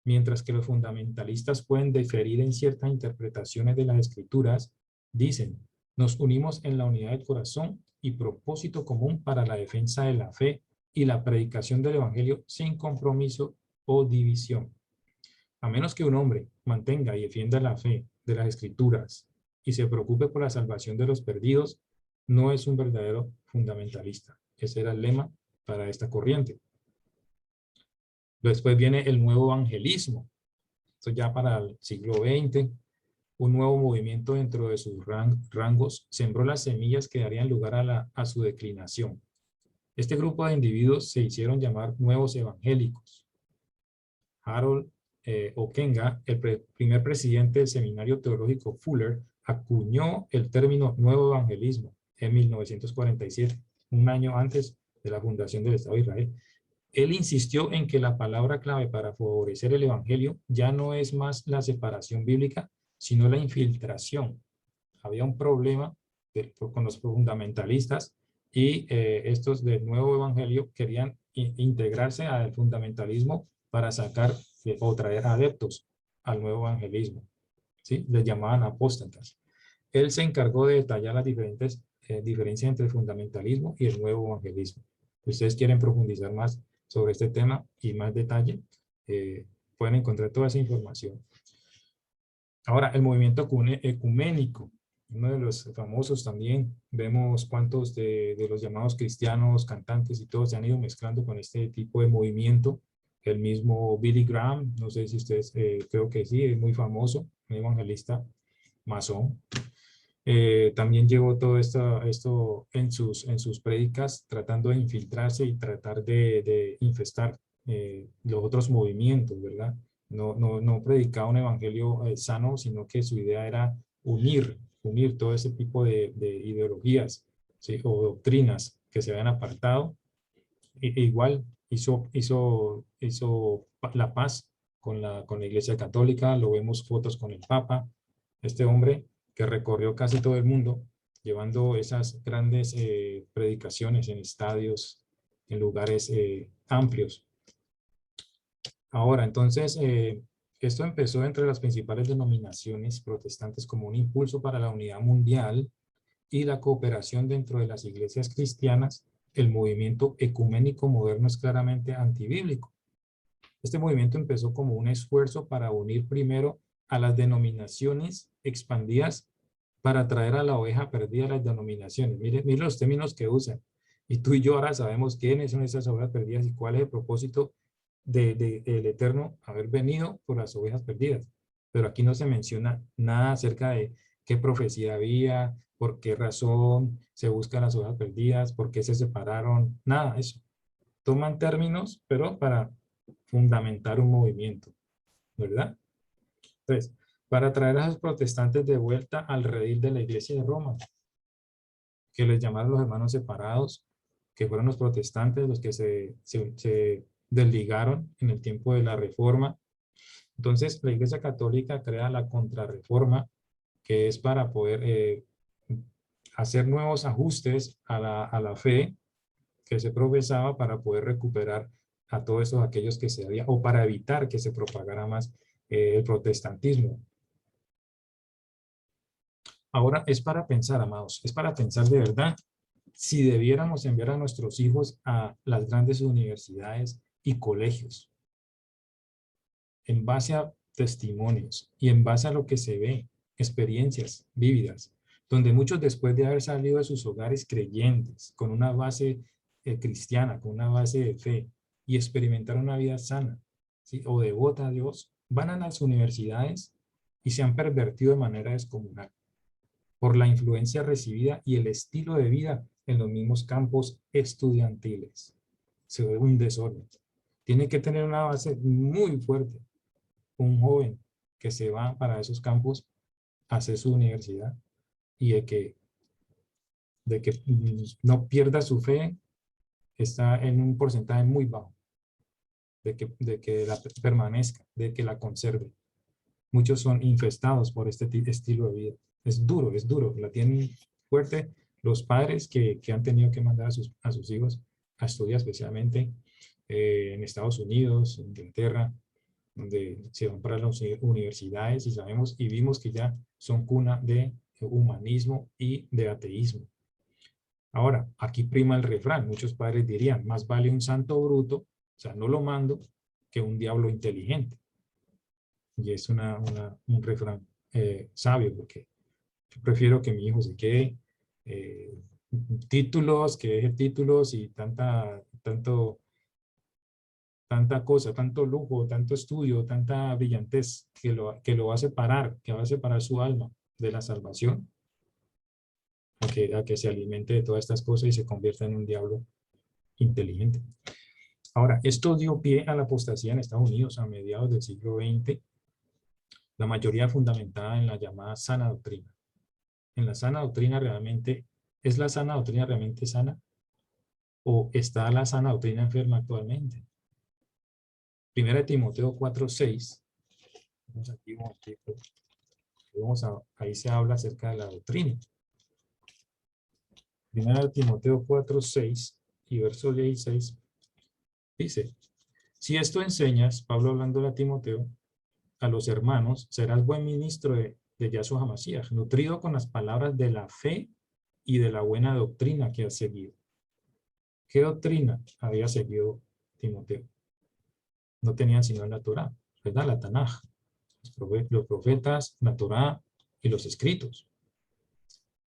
Mientras que los fundamentalistas pueden diferir en ciertas interpretaciones de las escrituras, dicen, nos unimos en la unidad del corazón y propósito común para la defensa de la fe y la predicación del evangelio sin compromiso o división. A menos que un hombre mantenga y defienda la fe de las escrituras y se preocupe por la salvación de los perdidos, no es un verdadero fundamentalista. Ese era el lema para esta corriente. Después viene el nuevo evangelismo. Esto ya para el siglo XX, un nuevo movimiento dentro de sus rangos sembró las semillas que darían lugar a su declinación. Este grupo de individuos se hicieron llamar nuevos evangélicos. Harold Ockenga, el primer presidente del seminario teológico Fuller, acuñó el término nuevo evangelismo en 1947, un año antes de la fundación del Estado de Israel. Él insistió en que la palabra clave para favorecer el evangelio ya no es más la separación bíblica, sino la infiltración. Había un problema con los fundamentalistas y estos del nuevo evangelio querían integrarse al fundamentalismo para sacar o traer adeptos al nuevo evangelismo, ¿sí? Les llamaban apóstatas. Él se encargó de detallar las diferentes diferencias entre el fundamentalismo y el nuevo evangelismo. Si ustedes quieren profundizar más sobre este tema y más detalle, pueden encontrar toda esa información. Ahora, el movimiento ecuménico, uno de los famosos también. Vemos cuántos de los llamados cristianos, cantantes y todos se han ido mezclando con este tipo de movimiento. El mismo Billy Graham, no sé si ustedes, creo que sí, es muy famoso, un evangelista masón. También llevó todo esto en sus prédicas, tratando de infiltrarse y tratar de infestar los otros movimientos, ¿verdad? No predicaba un evangelio sano, sino que su idea era unir todo ese tipo de ideologías, ¿sí? O doctrinas que se habían apartado. Igual hizo la paz con la Iglesia Católica, lo vemos fotos con el Papa, este hombre que recorrió casi todo el mundo, llevando esas grandes predicaciones en estadios, en lugares amplios. Ahora, entonces, esto empezó entre las principales denominaciones protestantes como un impulso para la unidad mundial y la cooperación dentro de las iglesias cristianas. El movimiento ecuménico moderno es claramente antibíblico. Este movimiento empezó como un esfuerzo para unir primero a las denominaciones expandidas para traer a la oveja perdida a las denominaciones. Mire los términos que usan. Y tú y yo ahora sabemos quiénes son esas ovejas perdidas y cuál es el propósito del Eterno haber venido por las ovejas perdidas. Pero aquí no se menciona nada acerca de qué profecía había, por qué razón se buscan las ovejas perdidas, por qué se separaron, nada de eso. Toman términos, pero para fundamentar un movimiento, ¿verdad? Entonces, para traer a los protestantes de vuelta al redil de la iglesia de Roma, que les llamaron los hermanos separados, que fueron los protestantes los que se desligaron en el tiempo de la Reforma. Entonces, la Iglesia Católica crea la Contrarreforma, que es para poder hacer nuevos ajustes a la fe que se profesaba para poder recuperar a todos esos aquellos que se habían, o para evitar que se propagara más el protestantismo. Ahora es para pensar, amados, es para pensar de verdad si debiéramos enviar a nuestros hijos a las grandes universidades y colegios en base a testimonios y en base a lo que se ve, experiencias vívidas, donde muchos después de haber salido de sus hogares creyentes, con una base cristiana, con una base de fe y experimentar una vida sana, ¿sí? O devota a Dios, van a las universidades y se han pervertido de manera descomunal por la influencia recibida y el estilo de vida en los mismos campos estudiantiles. Se ve un desorden. Tiene que tener una base muy fuerte un joven que se va para esos campos a hacer su universidad y de que no pierda su fe está en un porcentaje muy bajo, de que la permanezca, de que la conserve. Muchos son infestados por este estilo de vida. Es duro, la tienen fuerte los padres que han tenido que mandar a sus hijos a estudiar, especialmente en Estados Unidos, en Inglaterra, donde se van para las universidades y sabemos y vimos que ya son cuna de humanismo y de ateísmo. Ahora, aquí prima el refrán. Muchos padres dirían, más vale un santo bruto, o sea, no lo mando, que un diablo inteligente. Y es un refrán sabio, porque yo prefiero que mi hijo se quede títulos, que deje títulos y tanta cosa, tanto lujo, tanto estudio, tanta brillantez que lo va a separar, que va a separar su alma de la salvación, a que se alimente de todas estas cosas y se convierta en un diablo inteligente. Ahora, esto dio pie a la apostasía en Estados Unidos a mediados del siglo XX, la mayoría fundamentada en la llamada sana doctrina. en la sana doctrina realmente, ¿es la sana doctrina realmente sana? ¿O está la sana doctrina enferma actualmente? Primera de Timoteo 4:6. Vamos aquí un momentito. Ahí se habla acerca de la doctrina. Primera de Timoteo 4:6 y verso 16 dice: si esto enseñas, Pablo hablando a Timoteo, a los hermanos, serás buen ministro de Yahshua HaMashiach, nutrido con las palabras de la fe y de la buena doctrina que has seguido. ¿Qué doctrina había seguido Timoteo? No tenían sino la Torá, ¿verdad? La Tanaj, los profetas, la Torá y los escritos.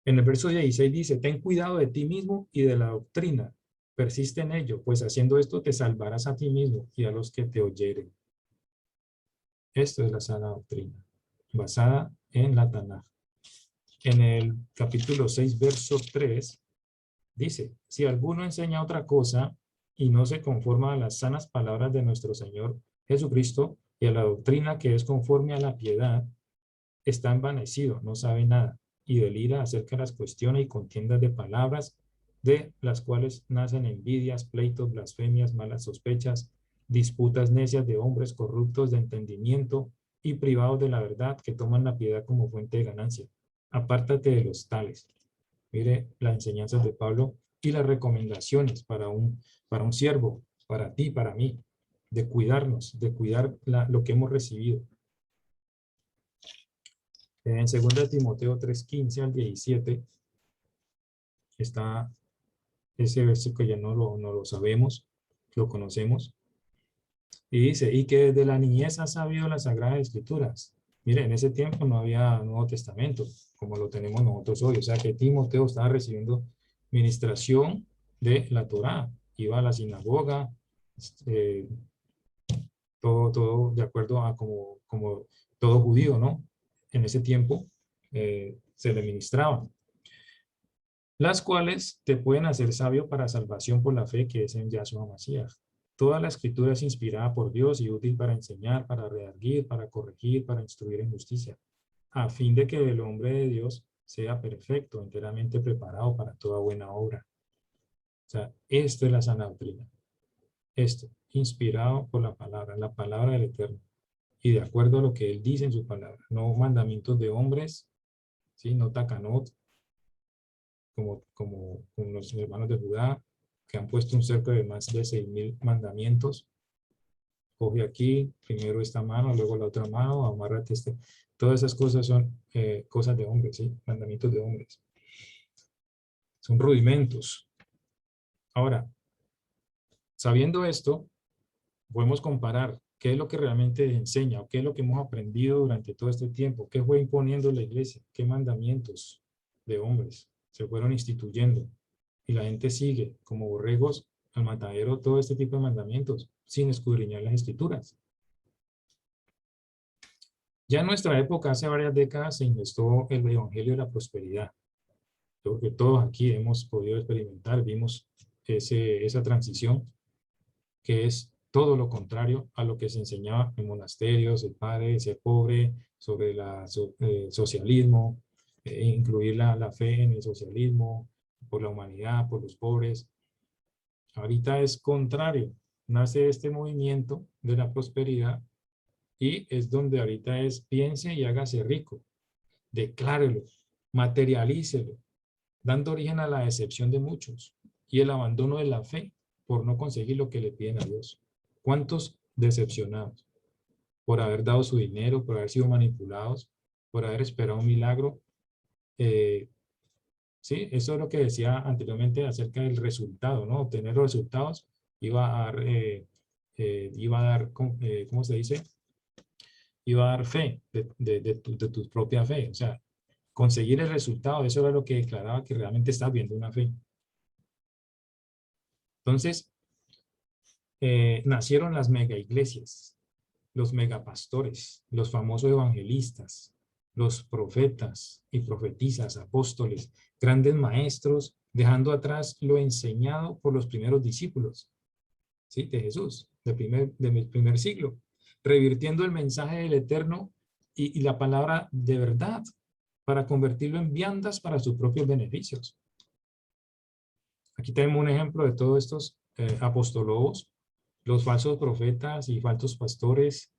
En el verso 16 dice: ten cuidado de ti mismo y de la doctrina, persiste en ello, pues haciendo esto te salvarás a ti mismo y a los que te oyeren. Esto es la sana doctrina, basada en la Tanaj. En el capítulo 6, verso 3, dice: si alguno enseña otra cosa y no se conforma a las sanas palabras de nuestro Señor Jesucristo y a la doctrina que es conforme a la piedad, está envanecido, no sabe nada, y delira acerca de las cuestiones y contiendas de palabras, de las cuales nacen envidias, pleitos, blasfemias, malas sospechas, disputas necias de hombres corruptos de entendimiento y privados de la verdad, que toman la piedad como fuente de ganancia. Apártate de los tales. Mire las enseñanzas de Pablo y las recomendaciones para un siervo, para ti, para mí, de cuidarnos, de cuidar lo que hemos recibido. En 2 Timoteo 3:15 al 17 está ese verso que ya no lo sabemos, lo conocemos, y dice: y que desde la niñez has sabido las Sagradas Escrituras. Mire, en ese tiempo no había Nuevo Testamento, como lo tenemos nosotros hoy, o sea que Timoteo estaba recibiendo ministración de la Torá, iba a la sinagoga, eh, todo de acuerdo a como todo judío, ¿no? En ese tiempo se le ministraban, las cuales te pueden hacer sabio para salvación por la fe que es en Yahshua Mashiach. Toda la escritura es inspirada por Dios y útil para enseñar, para redarguir, para corregir, para instruir en justicia, a fin de que el hombre de Dios sea perfecto, enteramente preparado para toda buena obra. O sea, esto es la sana doctrina. Esto, inspirado por la palabra del Eterno, y de acuerdo a lo que Él dice en su palabra, no mandamientos de hombres, ¿sí? No tacanot, como los hermanos de Judá, que han puesto un cerco de más de 6,000 mandamientos. Coge aquí, primero esta mano, luego la otra mano, amárrate este. Todas esas cosas son cosas de hombres, ¿sí? Mandamientos de hombres. Son rudimentos. Ahora, sabiendo esto, podemos comparar qué es lo que realmente enseña, o qué es lo que hemos aprendido durante todo este tiempo, qué fue imponiendo la iglesia, qué mandamientos de hombres se fueron instituyendo, y la gente sigue como borregos al matadero todo este tipo de mandamientos sin escudriñar las escrituras. Ya en nuestra época, hace varias décadas, se ingestó el evangelio de la prosperidad. Creo que todos aquí hemos podido experimentar, vimos esa transición, que es todo lo contrario a lo que se enseñaba en monasterios, el padre, ser pobre, sobre el socialismo, incluir la fe en el socialismo, por la humanidad, por los pobres. Ahorita es contrario, nace este movimiento de la prosperidad y es donde ahorita es: piense y hágase rico, declárelo, materialícelo, dando origen a la decepción de muchos y el abandono de la fe por no conseguir lo que le piden a Dios. ¿Cuántos decepcionados por haber dado su dinero, por haber sido manipulados, por haber esperado un milagro? Sí, eso es lo que decía anteriormente acerca del resultado, ¿no? Obtener los resultados iba a dar, ¿cómo se dice? Iba a dar fe de tu propia fe. O sea, conseguir el resultado, eso era lo que declaraba que realmente estás viendo una fe. Entonces, nacieron las mega iglesias, los megapastores, los famosos evangelistas, los profetas y profetisas, apóstoles, grandes maestros, dejando atrás lo enseñado por los primeros discípulos, ¿sí? De Jesús, del primer siglo, revirtiendo el mensaje del Eterno y la palabra de verdad, para convertirlo en viandas para sus propios beneficios. Aquí tenemos un ejemplo de todos estos apostolobos, los falsos profetas y falsos pastores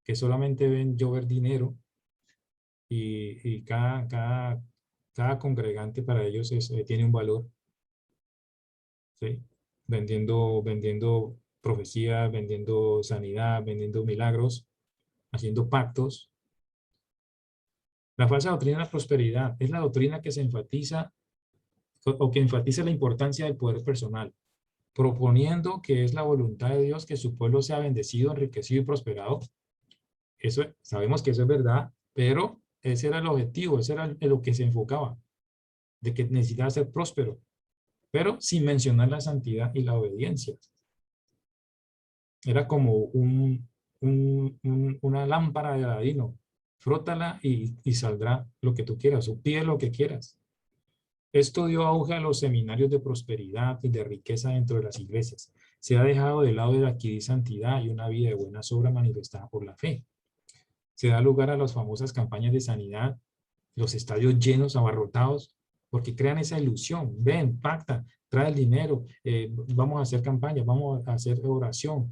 que solamente ven llover dinero y cada congregante para ellos tiene un valor, ¿sí? Vendiendo profecías, vendiendo sanidad, vendiendo milagros, haciendo pactos. La falsa doctrina de la prosperidad es la doctrina que se enfatiza o que enfatiza la importancia del poder personal, proponiendo que es la voluntad de Dios que su pueblo sea bendecido, enriquecido y prosperado. Eso, sabemos que eso es verdad, pero ese era el objetivo, ese era en lo que se enfocaba, de que necesitaba ser próspero, pero sin mencionar la santidad y la obediencia. Era como una lámpara de Aladino. Frótala y saldrá lo que tú quieras, o pide lo que quieras. Esto dio auge a los seminarios de prosperidad y de riqueza dentro de las iglesias. Se ha dejado de lado el adquirir santidad y una vida de buenas obras manifestada por la fe. Se da lugar a las famosas campañas de sanidad, los estadios llenos, abarrotados, porque crean esa ilusión. Ven, pacta, trae el dinero, vamos a hacer campañas, vamos a hacer oración.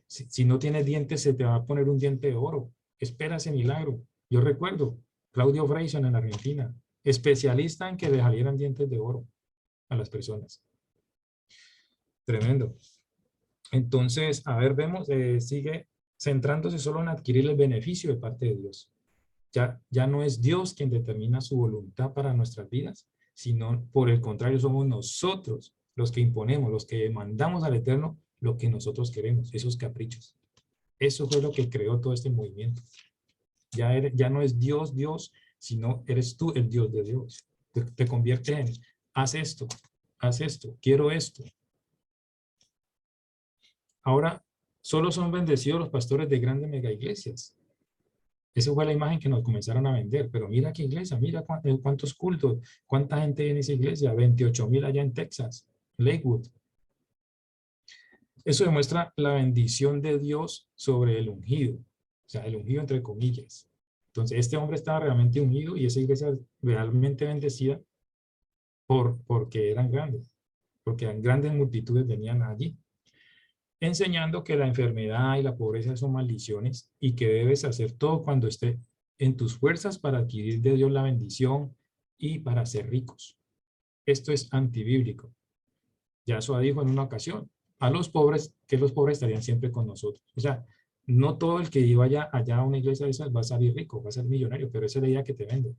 Si no tienes dientes, se te va a poner un diente de oro. Espera ese milagro. Yo recuerdo, Claudio Freyson en Argentina, especialista en que le salieran dientes de oro a las personas. Tremendo. Entonces, a ver, vemos, sigue centrándose solo en adquirir el beneficio de parte de Dios. Ya no es Dios quien determina su voluntad para nuestras vidas, sino por el contrario somos nosotros los que imponemos, los que mandamos al Eterno lo que nosotros queremos, esos caprichos. Eso fue lo que creó todo este movimiento. Ya no es Dios, Dios, sino eres tú el Dios de Dios. Te conviertes en, haz esto, quiero esto. Ahora, solo son bendecidos los pastores de grandes mega iglesias. Esa fue la imagen que nos comenzaron a vender. Pero mira qué iglesia, mira cuántos cultos, cuánta gente hay en esa iglesia, 28,000 allá en Texas, Lakewood. Eso demuestra la bendición de Dios sobre el ungido. O sea, el ungido entre comillas. Entonces, este hombre estaba realmente ungido y esa iglesia realmente bendecida porque eran grandes. Porque eran grandes multitudes venían allí. Enseñando que la enfermedad y la pobreza son maldiciones y que debes hacer todo cuando esté en tus fuerzas para adquirir de Dios la bendición y para ser ricos. Esto es antibíblico. Yahshua dijo en una ocasión a los pobres que los pobres estarían siempre con nosotros. O sea, no todo el que iba allá a una iglesia de esas va a salir rico, va a ser millonario, pero esa es la idea que te vende. O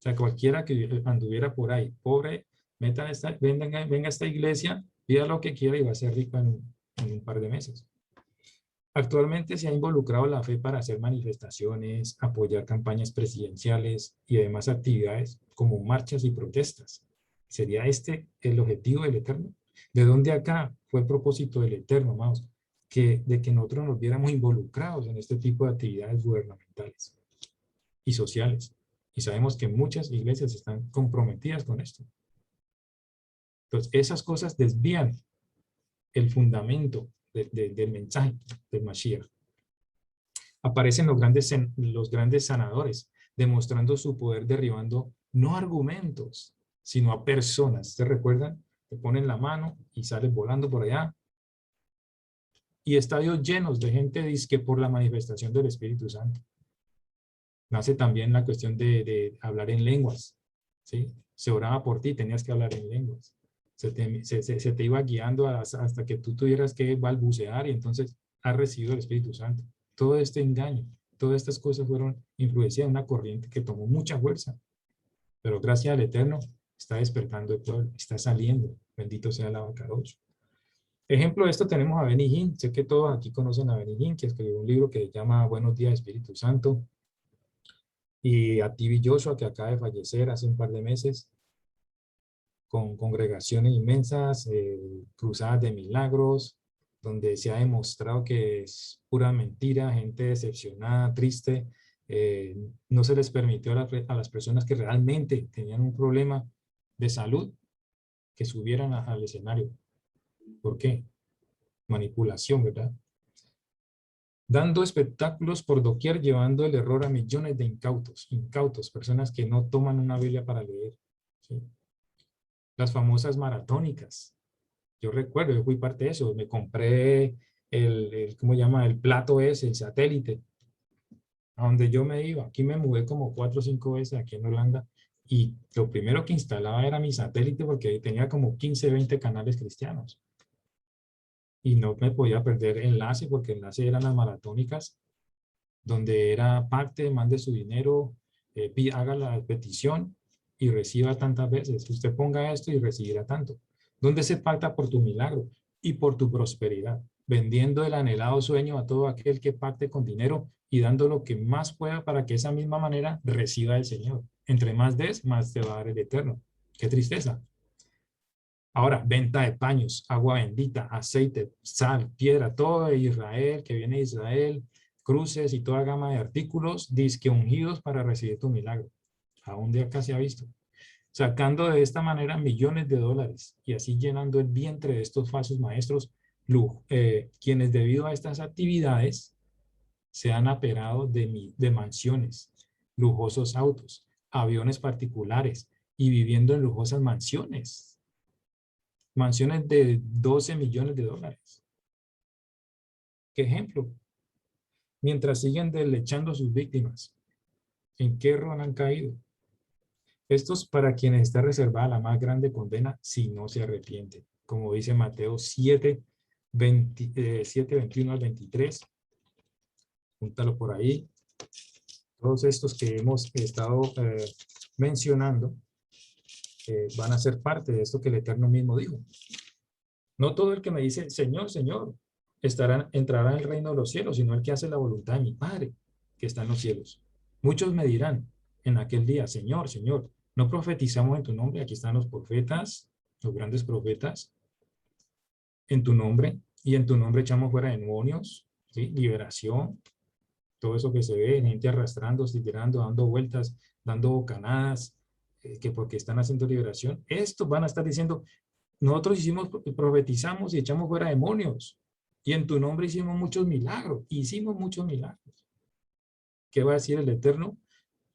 sea, cualquiera que anduviera por ahí, pobre, venga a esta iglesia, pida lo que quiera y va a ser rico en un par de meses. Actualmente se ha involucrado la fe para hacer manifestaciones, apoyar campañas presidenciales y demás actividades como marchas y protestas. ¿Sería este el objetivo del Eterno? ¿De dónde acá fue el propósito del Eterno, amados? De que nosotros nos viéramos involucrados en este tipo de actividades gubernamentales y sociales. Y sabemos que muchas iglesias están comprometidas con esto. Entonces, esas cosas desvían el fundamento del mensaje del Mashiach. Aparecen los grandes sanadores, demostrando su poder derribando no argumentos, sino a personas. ¿Se recuerdan? Te ponen la mano y sales volando por allá. Y estadios llenos de gente disque por la manifestación del Espíritu Santo. Nace también la cuestión de hablar en lenguas, ¿sí? Se oraba por ti, tenías que hablar en lenguas. Se te iba guiando hasta que tú tuvieras que balbucear y entonces has recibido el Espíritu Santo. Todo este engaño, todas estas cosas fueron influenciadas en una corriente que tomó mucha fuerza. Pero gracias al Eterno está despertando el pueblo, está saliendo. Bendito sea el abacadosh. Ejemplo de esto tenemos a Benny Hinn. Sé que todos aquí conocen a Benny Hinn, que escribió un libro que se llama Buenos días, Espíritu Santo. Y a T.B. Joshua, que acaba de fallecer hace un par de meses, con congregaciones inmensas, cruzadas de milagros, donde se ha demostrado que es pura mentira, gente decepcionada, triste. No se les permitió a las personas que realmente tenían un problema de salud que subieran al escenario. ¿Por qué? Manipulación, ¿verdad? dando espectáculos por doquier, llevando el error a millones de incautos, personas que no toman una Biblia para leer. ¿Sí? Las famosas maratónicas. Yo recuerdo, yo fui parte de eso, me compré ¿cómo se llama? El plato ese, el satélite, a donde yo me iba. Aquí me mudé como 4 o 5 veces aquí en Holanda y lo primero que instalaba era mi satélite porque tenía como 15, 20 canales cristianos. Y no me podía perder enlace porque enlace eran las maratónicas donde era parte, mande su dinero, haga la petición y reciba tantas veces. Usted ponga esto y recibirá tanto. Donde se pacta por tu milagro y por tu prosperidad, vendiendo el anhelado sueño a todo aquel que pacte con dinero y dando lo que más pueda para que esa misma manera reciba el Señor. Entre más des, más te va a dar el Eterno. Qué tristeza. Ahora, venta de paños, agua bendita, aceite, sal, piedra, todo de Israel, que viene de Israel, cruces y toda gama de artículos, disque ungidos para recibir tu milagro. Aún de acá se ha visto. Sacando de esta manera millones de dólares y así llenando el vientre de estos falsos maestros, quienes debido a estas actividades se han aperado de mansiones, lujosos autos, aviones particulares y viviendo en lujosas mansiones. Mansiones de 12 millones de dólares. ¿Qué ejemplo? Mientras siguen deslechando a sus víctimas. ¿En qué error han caído? Estos para quienes está reservada la más grande condena si no se arrepienten. Como dice Mateo 7, 21 al 23. Júntalo por ahí. Todos estos que hemos estado mencionando van a ser parte de esto que el Eterno mismo dijo. No todo el que me dice, Señor, Señor, entrará en el reino de los cielos, sino el que hace la voluntad de mi Padre, que está en los cielos. Muchos me dirán en aquel día, Señor, Señor, ¿no profetizamos en tu nombre? Aquí están los profetas, los grandes profetas, en tu nombre, y en tu nombre echamos fuera demonios, ¿sí? Liberación, todo eso que se ve, gente arrastrándose, tirando, dando vueltas, dando bocanadas, que porque están haciendo liberación. Estos van a estar diciendo, nosotros profetizamos y echamos fuera demonios. Y en tu nombre hicimos muchos milagros. Hicimos muchos milagros. ¿Qué va a decir el Eterno?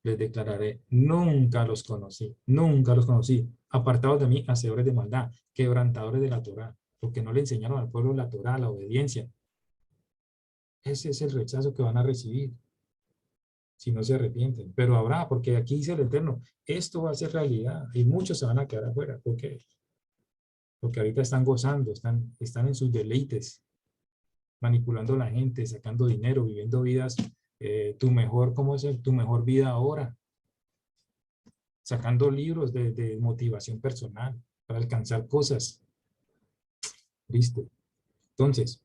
Les declararé, nunca los conocí, nunca los conocí. Apartados de mí, hacedores de maldad, quebrantadores de la Torá, porque no le enseñaron al pueblo la Torá, la obediencia. Ese es el rechazo que van a recibir si no se arrepienten. Pero habrá, porque aquí dice el Eterno, esto va a ser realidad y muchos se van a quedar afuera. ¿Por qué? Porque ahorita están gozando, están en sus deleites, manipulando a la gente, sacando dinero, viviendo vidas, ¿cómo es tu mejor vida ahora? Sacando libros de motivación personal para alcanzar cosas. Triste. Entonces,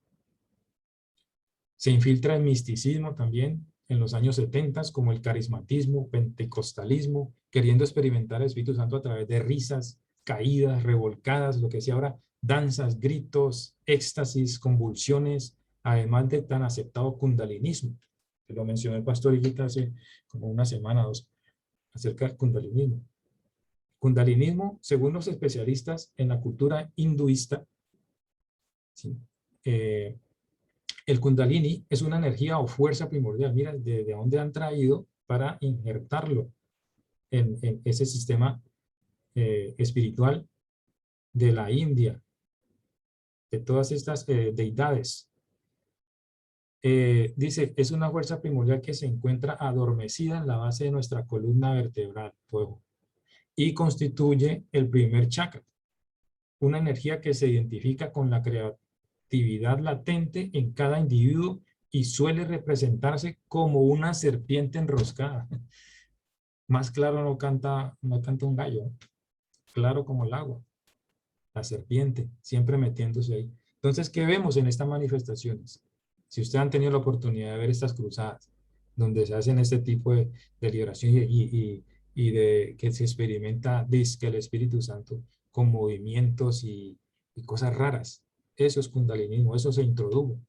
se infiltra el misticismo también en los años 70, como el carismatismo, pentecostalismo, queriendo experimentar el Espíritu Santo a través de risas, caídas, revolcadas, lo que decía ahora, danzas, gritos, éxtasis, convulsiones, además de tan aceptado kundalinismo, que lo mencionó el pastor Higuita hace como una semana o dos, acerca del kundalinismo. Kundalinismo, según los especialistas en la cultura hinduista, ¿sí? El Kundalini es una energía o fuerza primordial. Mira, de dónde han traído para injertarlo en ese sistema espiritual de la India, de todas estas deidades. Dice, es una fuerza primordial que se encuentra adormecida en la base de nuestra columna vertebral, fuego, y constituye el primer chakra, una energía que se identifica con la creatividad latente en cada individuo y suele representarse como una serpiente enroscada. Más claro no canta un gallo, claro como el agua, la serpiente, siempre metiéndose ahí. Entonces, ¿qué vemos en estas manifestaciones? Si ustedes han tenido la oportunidad de ver estas cruzadas, donde se hacen este tipo de liberación y de que se experimenta, dice el Espíritu Santo, con movimientos y cosas raras. Eso es kundalinismo, eso se introdujo,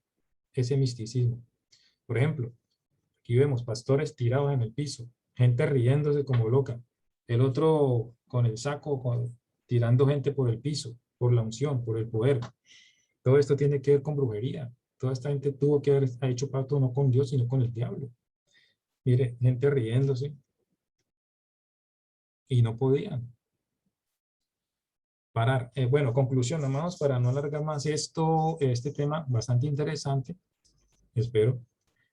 ese misticismo. Por ejemplo, aquí vemos pastores tirados en el piso, gente riéndose como loca, el otro con el saco, tirando gente por el piso, por la unción, por el poder. Todo esto tiene que ver con brujería. Toda esta gente tuvo que haber hecho pacto no con Dios, sino con el diablo. Mire, gente riéndose y no podían parar. Bueno, conclusión, nomás para no alargar más este tema bastante interesante, espero.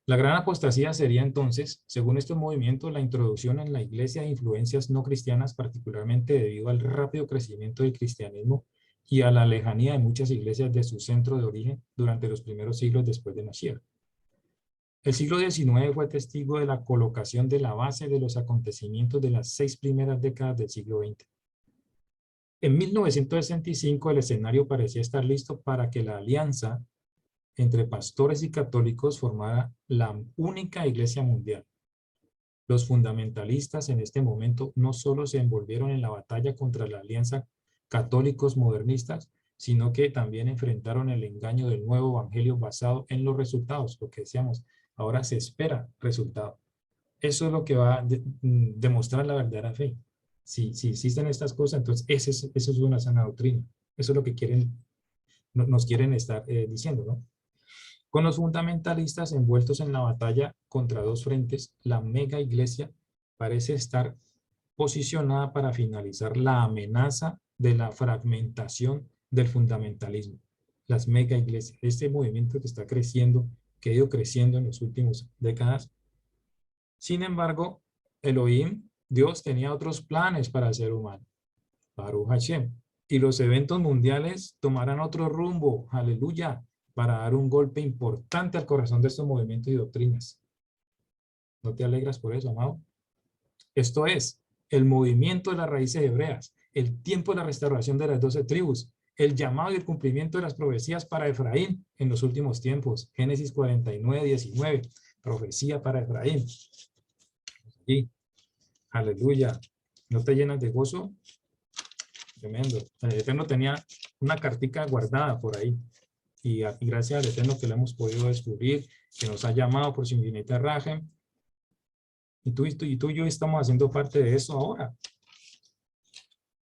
La gran apostasía sería entonces, según estos movimientos, la introducción en la iglesia de influencias no cristianas, particularmente debido al rápido crecimiento del cristianismo y a la lejanía de muchas iglesias de su centro de origen durante los primeros siglos después de Mashiach. El siglo XIX fue testigo de la colocación de la base de los acontecimientos de las 6 primeras décadas del siglo XX. En 1965 el escenario parecía estar listo para que la alianza entre pastores y católicos formara la única iglesia mundial. Los fundamentalistas en este momento no solo se envolvieron en la batalla contra la alianza católicos modernistas, sino que también enfrentaron el engaño del nuevo evangelio basado en los resultados, lo que decíamos, ahora se espera resultado. Eso es lo que va a demostrar la verdadera fe. Si existen estas cosas, entonces eso es una sana doctrina. Eso es lo que nos quieren estar diciendo, ¿no? Con los fundamentalistas envueltos en la batalla contra dos frentes, la mega iglesia parece estar posicionada para finalizar la amenaza de la fragmentación del fundamentalismo. Las mega iglesias, este movimiento que está creciendo, que ha ido creciendo en las últimas décadas. Sin embargo, Elohim, Dios tenía otros planes para el ser humano. Baruch Hashem. Y los eventos mundiales tomarán otro rumbo, aleluya, para dar un golpe importante al corazón de estos movimientos y doctrinas. ¿No te alegras por eso, amado? Esto es, el movimiento de las raíces hebreas, el tiempo de la restauración de las 12 tribus, el llamado y el cumplimiento de las profecías para Efraín en los últimos tiempos. Génesis 49, 19, profecía para Efraín. Y, aleluya, ¿no te llenas de gozo? Tremendo. El Eterno tenía una cartica guardada por ahí. Y gracias al Eterno que la hemos podido descubrir, que nos ha llamado por su infinita raje. Y tú y yo estamos haciendo parte de eso ahora.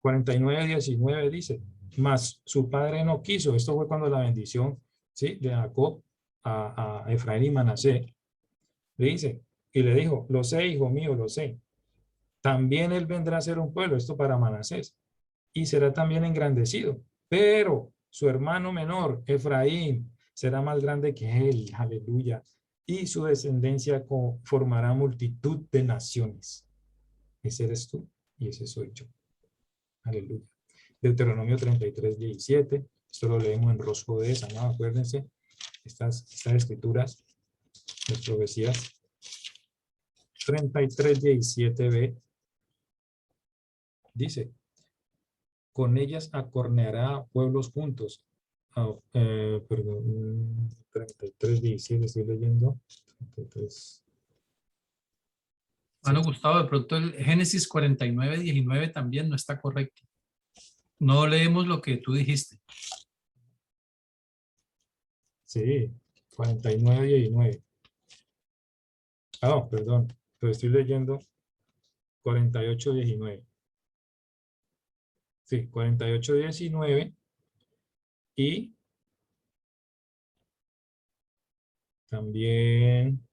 49:19 dice, mas su padre no quiso. Esto fue cuando la bendición, ¿sí?, de Jacob a Efraín y Manasés. Le dice, y le dijo, lo sé, hijo mío, lo sé. También él vendrá a ser un pueblo, esto para Manasés, y será también engrandecido. Pero su hermano menor, Efraín, será más grande que él, aleluya, y su descendencia formará multitud de naciones. Ese eres tú y ese soy yo. Aleluya. Deuteronomio 33:17. Esto lo leemos en Rosh Hodesah, ¿no? Acuérdense, estas escrituras, las profecías. 33:17b dice, con ellas acorneará pueblos juntos. Perdón, 33:17 estoy leyendo. 33. Bueno, Gustavo, de pronto el Génesis 49:19 también no está correcto. No leemos lo que tú dijiste. Sí, 49:19. Ah, perdón, pero estoy leyendo 48:19. Sí, 48:19 y también,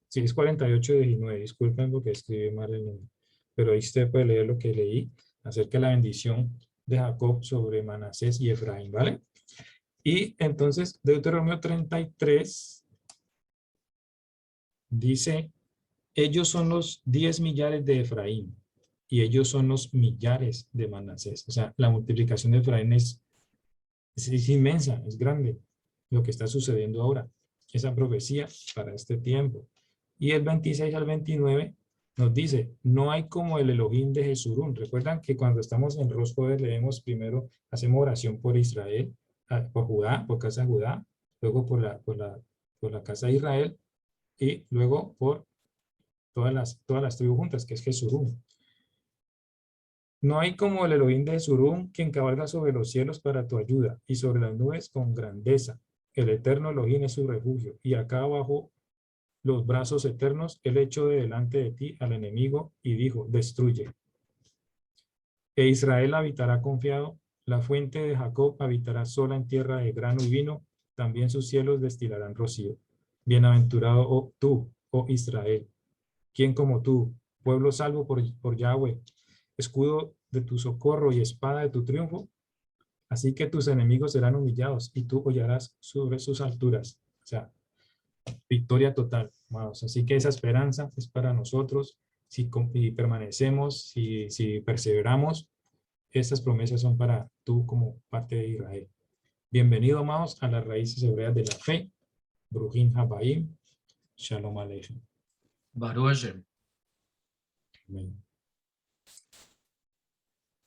sí, es 48:19, disculpen porque escribí mal el número, pero ahí usted puede leer lo que leí acerca de la bendición de Jacob sobre Manasés y Efraín, ¿vale? Y entonces, Deuteronomio 33 dice, ellos son los 10 millares de Efraín y ellos son los millares de Manasés. O sea, la multiplicación de Efraín es inmensa, es grande lo que está sucediendo ahora. Esa profecía para este tiempo. Y el 26 al 29 nos dice, no hay como el Elohim de Jesurún. Recuerdan que cuando estamos en Rosh Hodesah leemos primero, hacemos oración por Israel, por Judá, por casa de Judá, luego por la casa de Israel y luego por todas las tribus juntas, que es Jesurún. No hay como el Elohim de Jesurún, quien cabalga sobre los cielos para tu ayuda y sobre las nubes con grandeza. El eterno Elohim es su refugio y acá abajo los brazos eternos, él echó de delante de ti al enemigo y dijo, destruye. E Israel habitará confiado, la fuente de Jacob habitará sola en tierra de grano y vino, también sus cielos destilarán rocío. Bienaventurado tú, oh Israel, ¿quién como tú, pueblo salvo por Yahweh, escudo de tu socorro y espada de tu triunfo? Así que tus enemigos serán humillados y tú hollarás sobre sus alturas. O sea, victoria total, amados. Así que esa esperanza es para nosotros. Si permanecemos, si perseveramos, estas promesas son para tú como parte de Israel. Bienvenido, amados, a las raíces hebreas de la fe. Brujín Habaim. Shalom Aleichem. Baruch Hashem. Amén.